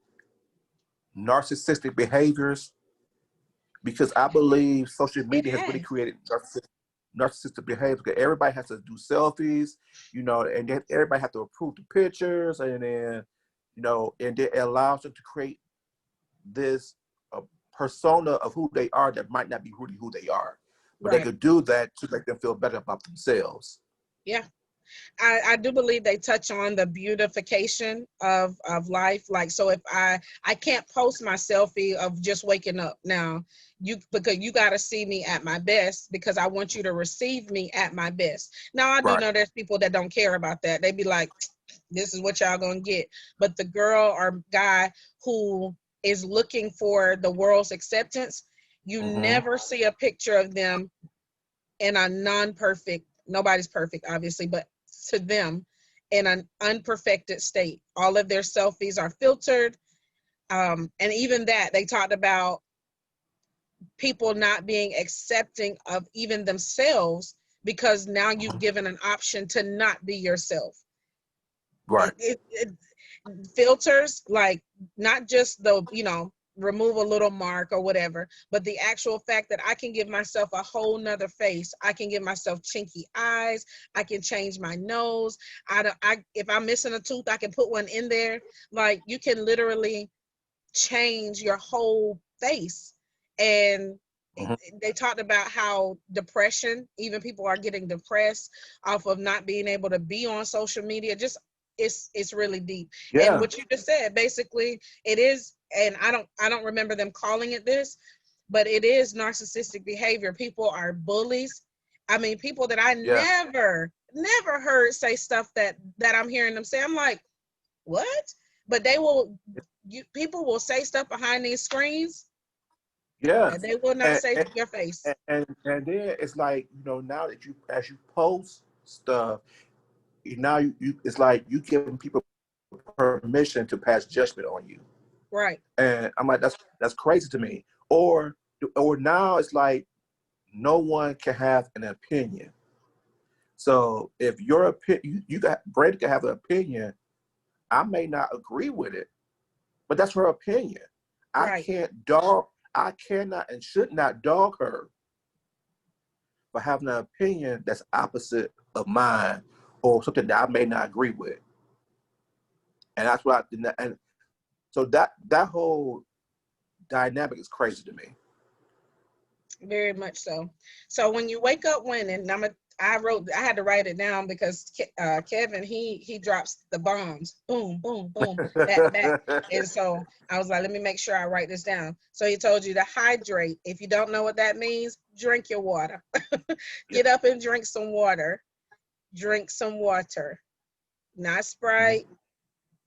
narcissistic behaviors? Because I believe social It media has really has. created narcissistic behavior. Because everybody has to do selfies, and then everybody has to approve the pictures, and then and it allows them to create this persona of who they are that might not be really who they are, but they Right. could do that to make them feel better about themselves. Yeah. I do believe they touch on the beautification of life. Like, so if I can't post my selfie of just waking up now, because you got to see me at my best, because I want you to receive me at my best. Now I do Right. know there's people that don't care about that. They be like, this is what y'all gonna get. But the girl or guy who is looking for the world's acceptance, you Mm-hmm. never see a picture of them in a non-perfect, nobody's perfect obviously, but to them, in an unperfected state. All of their selfies are filtered, and even that, they talked about people not being accepting of even themselves, because now you've Mm-hmm. given an option to not be yourself. Right. It filters, like, not just the, remove a little mark or whatever, but the actual fact that I can give myself a whole nother face. I can give myself chinky eyes. I can change my nose. If I'm missing a tooth, I can put one in there. Like, you can literally change your whole face. And Mm-hmm. they talked about how depression, even people are getting depressed off of not being able to be on social media. Just, it's really deep. And Yeah. what you just said, basically, it is, and I don't remember them calling it this, but it is narcissistic behavior. People are bullies. I mean, people that I Yeah. never heard say stuff that I'm hearing them say. I'm like, what? But they will, people will say stuff behind these screens Yeah. that they will not And say to and, your face. and then it's like, now that as you post stuff, now it's like you giving people permission to pass judgment on you. Right. And I'm like, that's crazy to me. Or now it's like no one can have an opinion. So if your opinion, you got Brady can have an opinion. I may not agree with it, but that's her opinion. I Right. can't dog. I cannot and should not dog her for having an opinion that's opposite of mine or something that I may not agree with. And that's what and so that whole dynamic is crazy to me. Very much so. So when you wake up winning, I had to write it down because Kevin, he drops the bombs, boom, boom, boom, back to back. And so I was like, let me make sure I write this down. So he told you to hydrate. If you don't know what that means, drink your water. Yeah. Get up and drink some water. Drink some water. Not Sprite,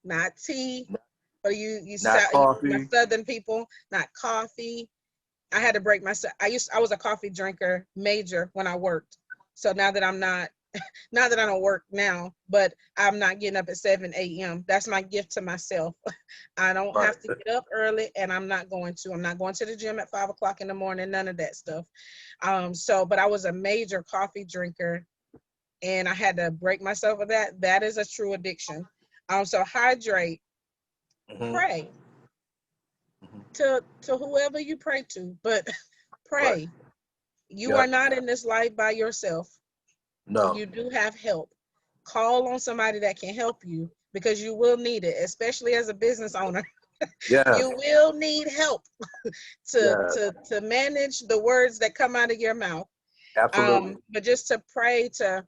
not tea. Or Not my coffee. southern people, not coffee. I had to break myself. I was a coffee drinker major when I worked. So now that I'm not, not that I don't work now, but I'm not getting up at 7 a.m. That's my gift to myself. I don't Right. have to get up early, and I'm not going to. I'm not going to the gym at 5 o'clock in the morning, none of that stuff. But I was a major coffee drinker, and I had to break myself of that. That is a true addiction. So hydrate, Mm-hmm. pray Mm-hmm. to whoever you pray to, but Right. pray. You are Yep. not in this life by yourself. No. You do have help. Call on somebody that can help you, because you will need it, especially as a business owner. Yes. You will need help to Yes. to manage the words that come out of your mouth. Absolutely. But just to pray to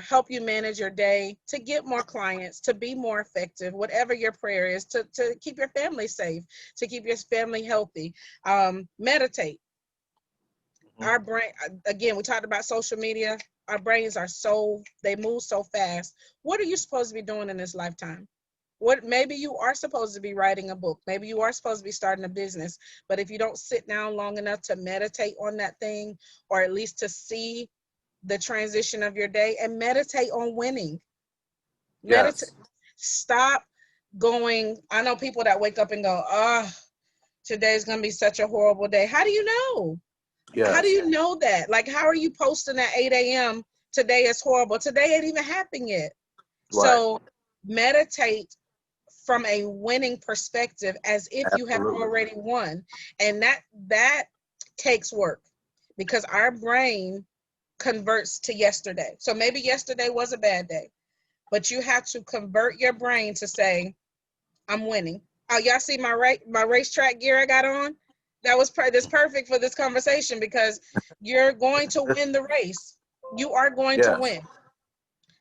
help you manage your day, to get more clients, to be more effective, whatever your prayer is, to keep your family safe, to keep your family healthy. Meditate. Mm-hmm. Our brain, again, we talked about social media. Our brains are they move so fast. What are you supposed to be doing in this lifetime? What, maybe you are supposed to be writing a book, maybe you are supposed to be starting a business, but if you don't sit down long enough to meditate on that thing, or at least to see the transition of your day, and meditate on winning. Meditate. Yes. Stop going. I know people that wake up and go, oh, today's going to be such a horrible day. How do you know? How do Yes. you know that? Like, how are you posting at 8 a.m.? Today is horrible. Today ain't even happened yet. Right. So meditate from a winning perspective as if you have Absolutely. already won. And that takes work because our brain converts to yesterday. So maybe yesterday was a bad day, but you have to convert your brain to say, I'm winning. Oh, y'all see my racetrack gear I got on? That was that's perfect for this conversation because you're going to win the race. You are going to Yes. win.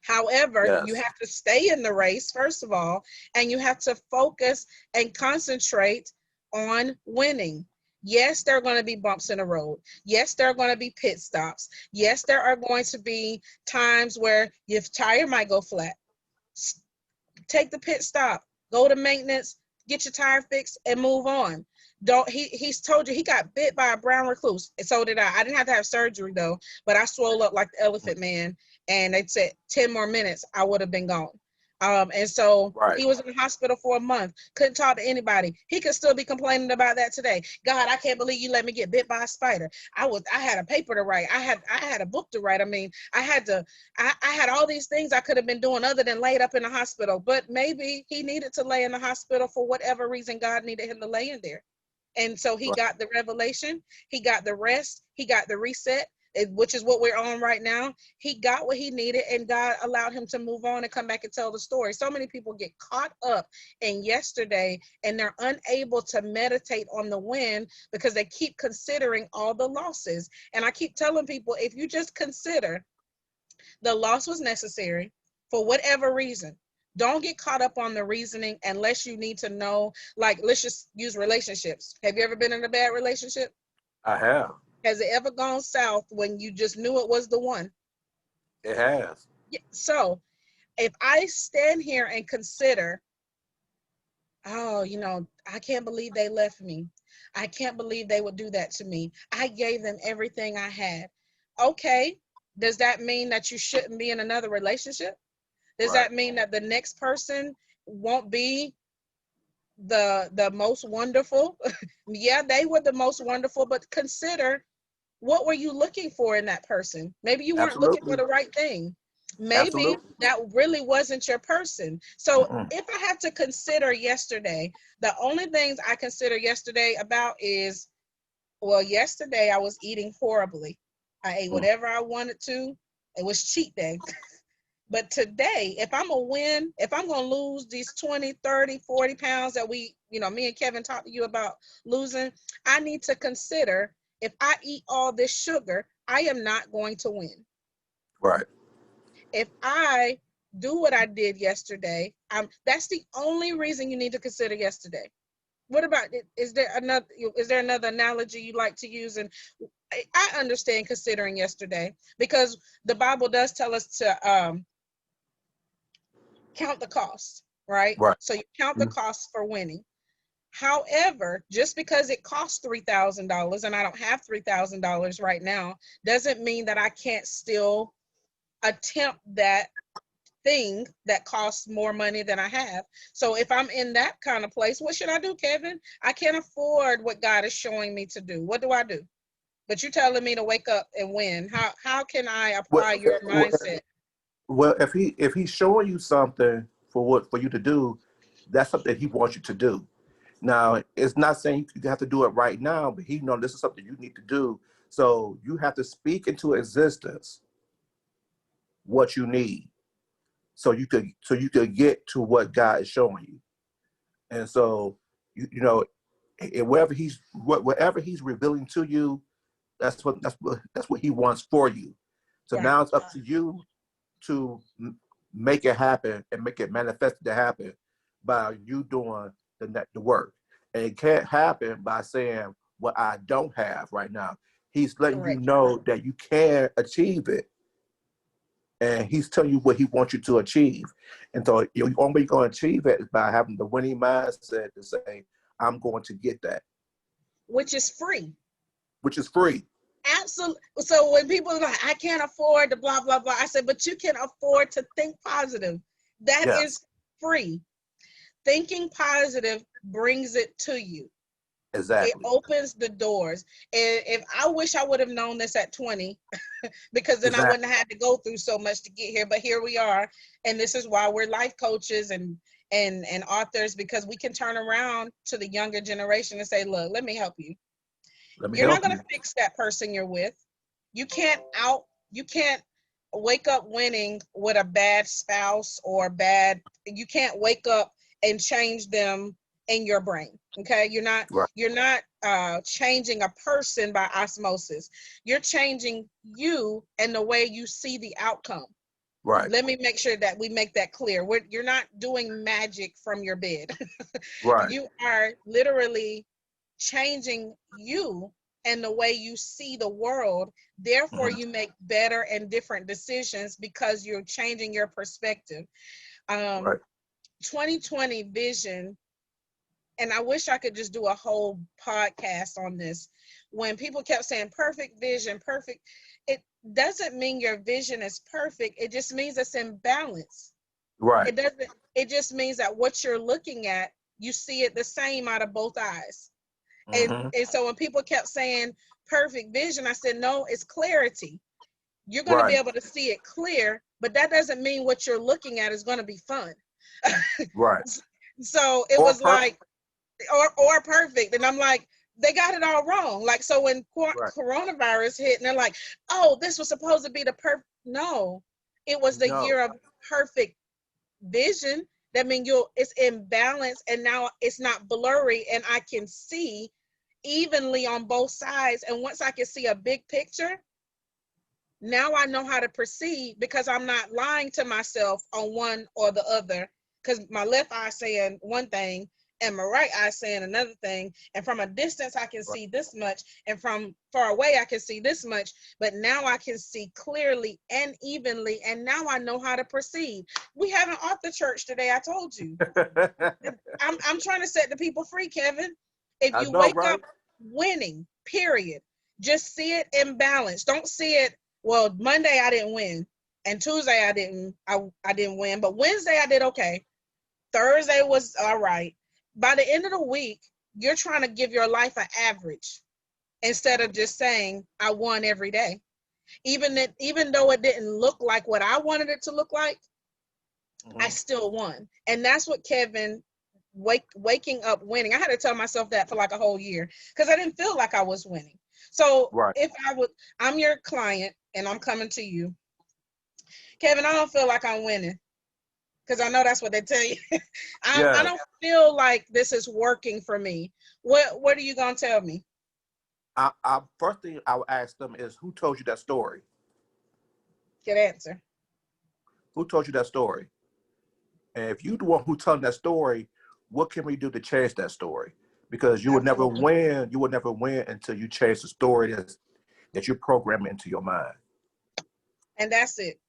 However, you Yes. have to stay in the race, first of all, and you have to focus and concentrate on winning. Yes, there are going to be bumps in the road. Yes, there are going to be pit stops. Yes, there are going to be times where your tire might go flat. Take the pit stop, go to maintenance, get your tire fixed, and move on. Don't he's told you he got bit by a brown recluse, and so did I. I didn't have to have surgery though, but I swole up like the elephant man, and they said 10 more minutes, I would have been gone. And so Right. he was in the hospital for a month, couldn't talk to anybody. He could still be complaining about that today. God, I can't believe you let me get bit by a spider. I had a paper to write. I had a book to write. I mean, I had all these things I could have been doing other than laid up in the hospital, but maybe he needed to lay in the hospital for whatever reason God needed him to lay in there. And so he Right. got the revelation, he got the rest, he got the reset, which is what we're on right now. He got what he needed, and God allowed him to move on and come back and tell the story. So many people get caught up in yesterday and they're unable to meditate on the win because they keep considering all the losses. And I keep telling people, if you just consider the loss was necessary for whatever reason. Don't get caught up on the reasoning unless you need to know. Like, let's just use relationships. Have you ever been in a bad relationship? I have. Has it ever gone south when you just knew it was the one? It has. Yeah. So if I stand here and consider, oh, I can't believe they left me. I can't believe they would do that to me. I gave them everything I had. Okay. Does that mean that you shouldn't be in another relationship? Does Right. that mean that the next person won't be the most wonderful? Yeah, they were the most wonderful, but consider, what were you looking for in that person? Maybe you weren't looking for Absolutely. the right thing. Maybe Absolutely. that really wasn't your person. So Mm-mm. if I have to consider yesterday, the only things I consider yesterday about is, well, yesterday I was eating horribly. I ate Mm. whatever I wanted to. It was cheat day. But today, if I'm a win, if I'm going to lose these 20, 30, 40 pounds that me and Kevin talked to you about losing, I need to consider, if I eat all this sugar, I am not going to win. Right. If I do what I did yesterday, that's the only reason you need to consider yesterday. What about, is there another analogy you like to use? And I understand considering yesterday because the Bible does tell us to count the cost, right? Right. So you count the Mm. costs for winning. However, just because it costs $3,000 and I don't have $3,000 right now, doesn't mean that I can't still attempt that thing that costs more money than I have. So if I'm in that kind of place, what should I do, Kevin? I can't afford what God is showing me to do. What do I do? But you're telling me to wake up and win. How can I Well, apply your well, mindset? well, if he's showing you something for you to do, that's something he wants you to do. Now, it's not saying you have to do it right now, but he knows this is something you need to do. So you have to speak into existence what you need, so you could get to what God is showing you. And so whatever he's revealing to you, that's what he wants for you. So Right. now it's up to you to make it happen and make it manifest to happen by you doing the work. And it can't happen by saying what I don't have right now. He's letting you Correct. know that you can achieve it, and he's telling you what he wants you to achieve. And so the only way you're going to achieve it is by having the winning mindset to say, I'm going to get that, Which is free. which is free. Absolutely. So when people are like, I can't afford the blah, blah, blah, I said, but you can afford to think positive. That Yes. is free. Thinking positive brings it to you. It Exactly. opens the doors. And if I wish I would have known this at 20, because then I Exactly. wouldn't have had to go through so much to get here. But here we are, and this is why we're life coaches and authors, because we can turn around to the younger generation and say, look, let me help you. Let me You're not help going you. to fix that person you're with. You can't out. You can't wake up winning with a bad spouse or bad. You can't wake up and change them in your brain. Okay, Right. you're not changing a person by osmosis. You're changing you and the way you see the outcome. Right. Let me make sure that we make that clear. You're not doing magic from your bed. Right. You are literally changing you and the way you see the world. Therefore, Hmm. you make better and different decisions because you're changing your perspective. Um, Right. 2020 vision, and I wish I could just do a whole podcast on this. When people kept saying perfect vision, perfect, it doesn't mean your vision is perfect. It just means it's in balance. Right. It doesn't, it just means that what you're looking at, you see it the same out of both eyes. Hmm. And so when people kept saying perfect vision, I said, no, it's clarity. You're going to be Right. able to see it clear, but that doesn't mean what you're looking at is going to be fun. Right. So it Or was perfect. like, or perfect. And I'm like, they got it all wrong. Like, so when Right. coronavirus hit and they're like, oh, this was supposed to be the perfect. No, it was the No. year of perfect vision. That means it's in balance, and now it's not blurry, and I can see evenly on both sides. And once I can see a big picture, now I know how to proceed because I'm not lying to myself on one or the other, because my left eye saying one thing and my right eye saying another thing, and from a distance I can Right. see this much, and from far away I can see this much, but now I can see clearly and evenly, and now I know how to proceed. We have an author church today, I told you. I'm trying to set the people free, Kevin. If I you know, wake right? up winning, period, just see it in balance. Don't see it, well, Monday I didn't win, and Tuesday I didn't win, but Wednesday I did okay. Thursday was all right. By the end of the week, you're trying to give your life an average instead of just saying I won every day. Even though it didn't look like what I wanted it to look like, I Hmm. still won. And that's what Kevin waking up winning. I had to tell myself that for like a whole year because I didn't feel like I was winning. So Right. if I'm your client and I'm coming to you, Kevin, I don't feel like I'm winning because I know that's what they tell you. I Yeah. don't feel like this is working for me. What are you gonna tell me? I first thing I would ask them is, who told you that story? Good answer. Who told you that story? And if you the one who telling that story, what can we do to change that story? Because you would never Absolutely. win. You would never win until you change the story that you program into your mind. And that's it.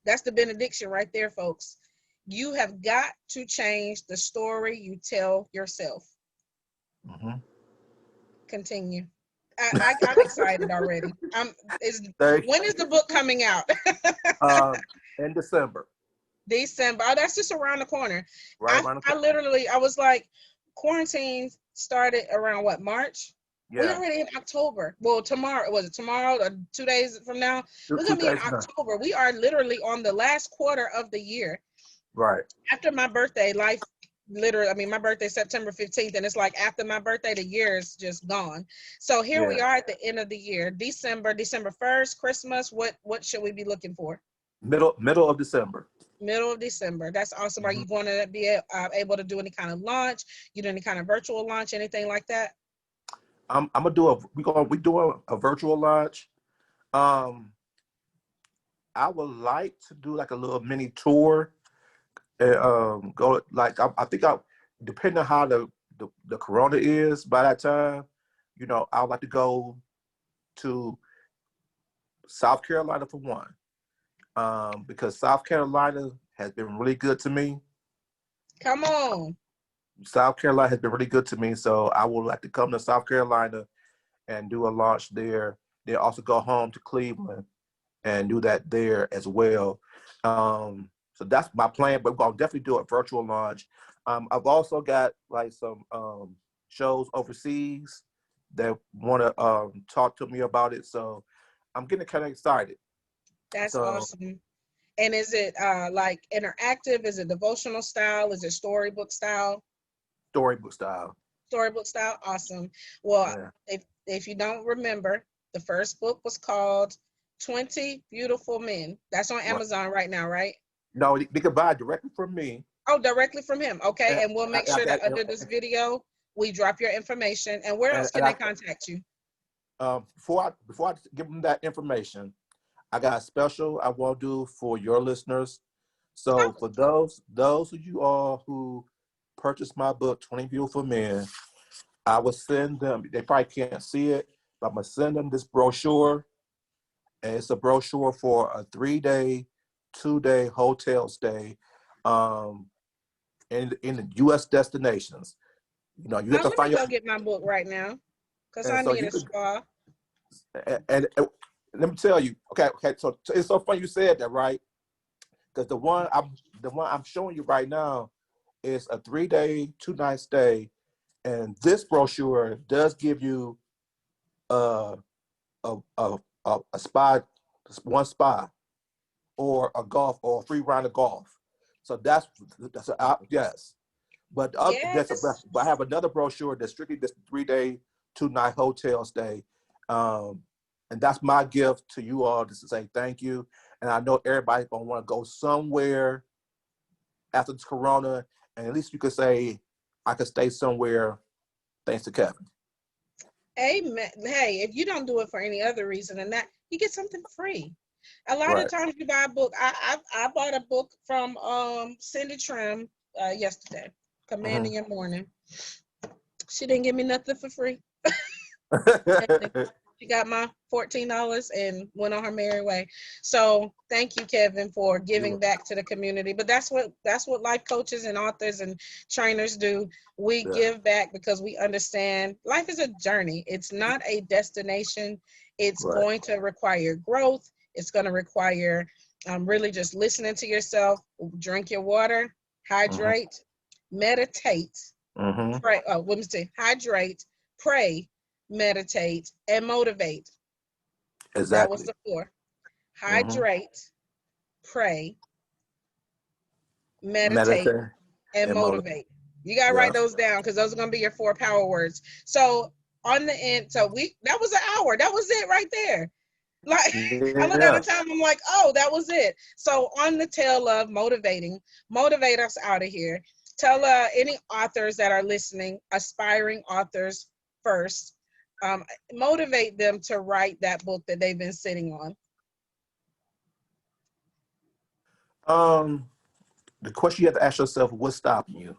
That's the benediction right there, folks. You have got to change the story you tell yourself. Hmm. Continue. I'm excited already. Is They, when is the book coming out? um, in December, December. Oh, that's just around the corner. right around the I corner. literally I was like, quarantine started around what, March? We Yeah, already in October. Well, tomorrow, was it tomorrow or 2 days from now? two, We're two gonna be in days now. October. We are literally on the last quarter of the year. Right. After my birthday, life literally, I mean, my birthday September 15th, and it's like after my birthday, the year is just gone. So here we Yeah. are at the end of the year, December 1st, Christmas. What should we be looking for? Middle of December. Middle of December. That's awesome. Are Hmm. you going to be able to do any kind of launch? You do any kind of virtual launch, anything like that? I'm gonna do we doing a virtual launch. Um, I would like to do like a little mini tour. And, go like I think I depending on how the corona is by that time, I would like to go to South Carolina for one. Because South Carolina has been really good to me. Come on. South Carolina has been really good to me, so I would like to come to South Carolina and do a launch there. Then also go home to Cleveland and do that there as well. So that's my plan, but we're gonna definitely do a virtual launch. I've also got like some shows overseas that want to talk to me about it. So I'm getting kind of excited. That's So awesome. And is it like interactive? Is it devotional style? Is it storybook style? storybook style. Storybook style? Awesome. Well, Yeah. if you don't remember, the first book was called 20 Beautiful Men. That's on Right. Amazon right now, right? No, they can buy it directly from me. Oh, directly from him. Okay. And And we'll make I sure got that under this video, we drop your information. And where else can and they contact you? before I give them that information, I got a special I want to do for your listeners. Oh, So for those of you all who purchased my book, 20 Beautiful Men, I will send them. They probably can't see it, but I'm gonna send them this brochure, and it's a brochure for a 3-day, 2-day hotel stay, um, in the U.S. destinations. You know, you have now to let me find your, go get my book right now because and I so need you a could, spa. and let me tell you, okay. So it's so funny you said that, right? Because the one I'm showing you right now is a 3-day, 2-night stay, and this brochure does give you uh, a spa, one spa, or a golf or a free round of golf. So yes. But Yes. but I have another brochure that's strictly this 3-day, 2-night hotel stay, um, and that's my gift to you all, just to say thank you. And I know everybody's gonna want to go somewhere after this Corona, and at least you could say I could stay somewhere thanks to Kevin. Amen. Hey, if you don't do it for any other reason than that, you get something free. A lot of Right. times you buy a book. I bought a book from Cindy Trim yesterday, Mm-hmm. Commanding Your Morning. She didn't give me nothing for free. She got my $14 and went on her merry way. So thank you, Kevin, for giving back to the community. But that's what life coaches and authors and trainers do. We Yeah. give back because we understand life is a journey. It's not a destination. It's Right. going to require growth. It's going to require really just listening to yourself. Drink your water, Mm-hmm. hydrate, meditate, Mm-hmm. pray. Oh, let me say, hydrate, pray, meditate, and motivate. That was Exactly. the 4. Mm-hmm. Hydrate, pray, meditate, Meditate and and motivate. motivate. You gotta write Yeah. those down because those are gonna be your 4 power words. So on the end, so we that was an hour. That was it right there. Like I looked Yeah. at the time, I'm like, oh, that was it. So on the tail of motivating, motivate us out of here. Tell any authors that are listening, aspiring authors first, motivate them to write that book that they've been sitting on. Um, the question you have to ask yourself: what's stopping you?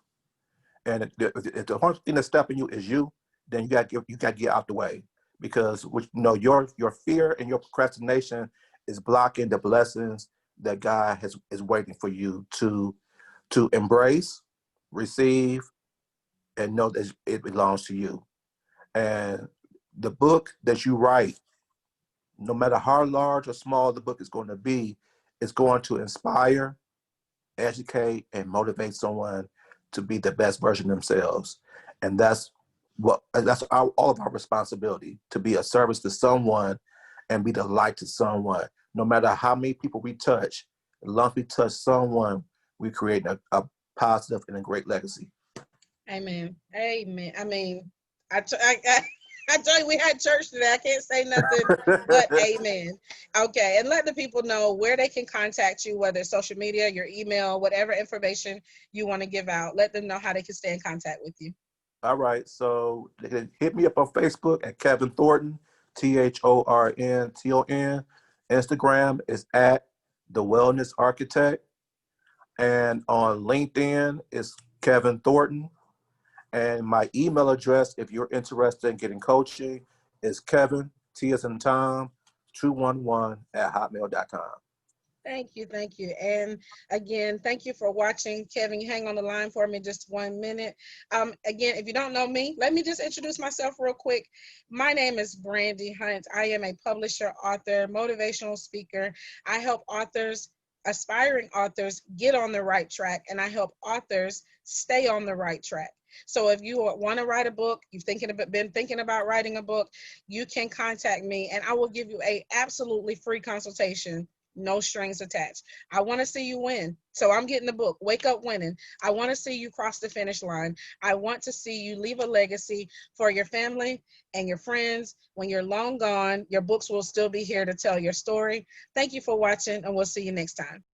And if the only thing that's stopping you is you, then you got to get out the way, because your fear and your procrastination is blocking the blessings that God has is waiting for you to embrace, receive, and know that it belongs to you. And the book that you write, no matter how large or small the book is going to be, is going to inspire, educate, and motivate someone to be the best version of themselves. And all of our responsibility, to be a service to someone and be the light to someone. No matter how many people we touch, as long as we touch someone, we create a positive and a great legacy. Amen. Amen. I mean, I tell you, we had church today. I can't say nothing but amen. Okay, and let the people know where they can contact you, whether it's social media, your email, whatever information you want to give out. Let them know how they can stay in contact with you. All right, so they can hit me up on Facebook at Kevin Thornton, Thornton. Instagram is at The Wellness Architect. And on LinkedIn is Kevin Thornton. And my email address, if you're interested in getting coaching, is Kevin, T as in Tom, 211 at hotmail.com. Thank you, thank you. And again, thank you for watching. Kevin, hang on the line for me just 1 minute. Again, if you don't know me, let me just introduce myself real quick. My name is Brandy Hunt. I am a publisher, author, motivational speaker. I help authors aspiring authors get on the right track, and I help authors stay on the right track. So if you want to write a book, been thinking about writing a book, you can contact me and I will give you a absolutely free consultation, no strings attached. I want to see you win. So I'm getting the book, Wake Up Winning. I want to see you cross the finish line. I want to see you leave a legacy for your family and your friends. When you're long gone, your books will still be here to tell your story. Thank you for watching, and we'll see you next time.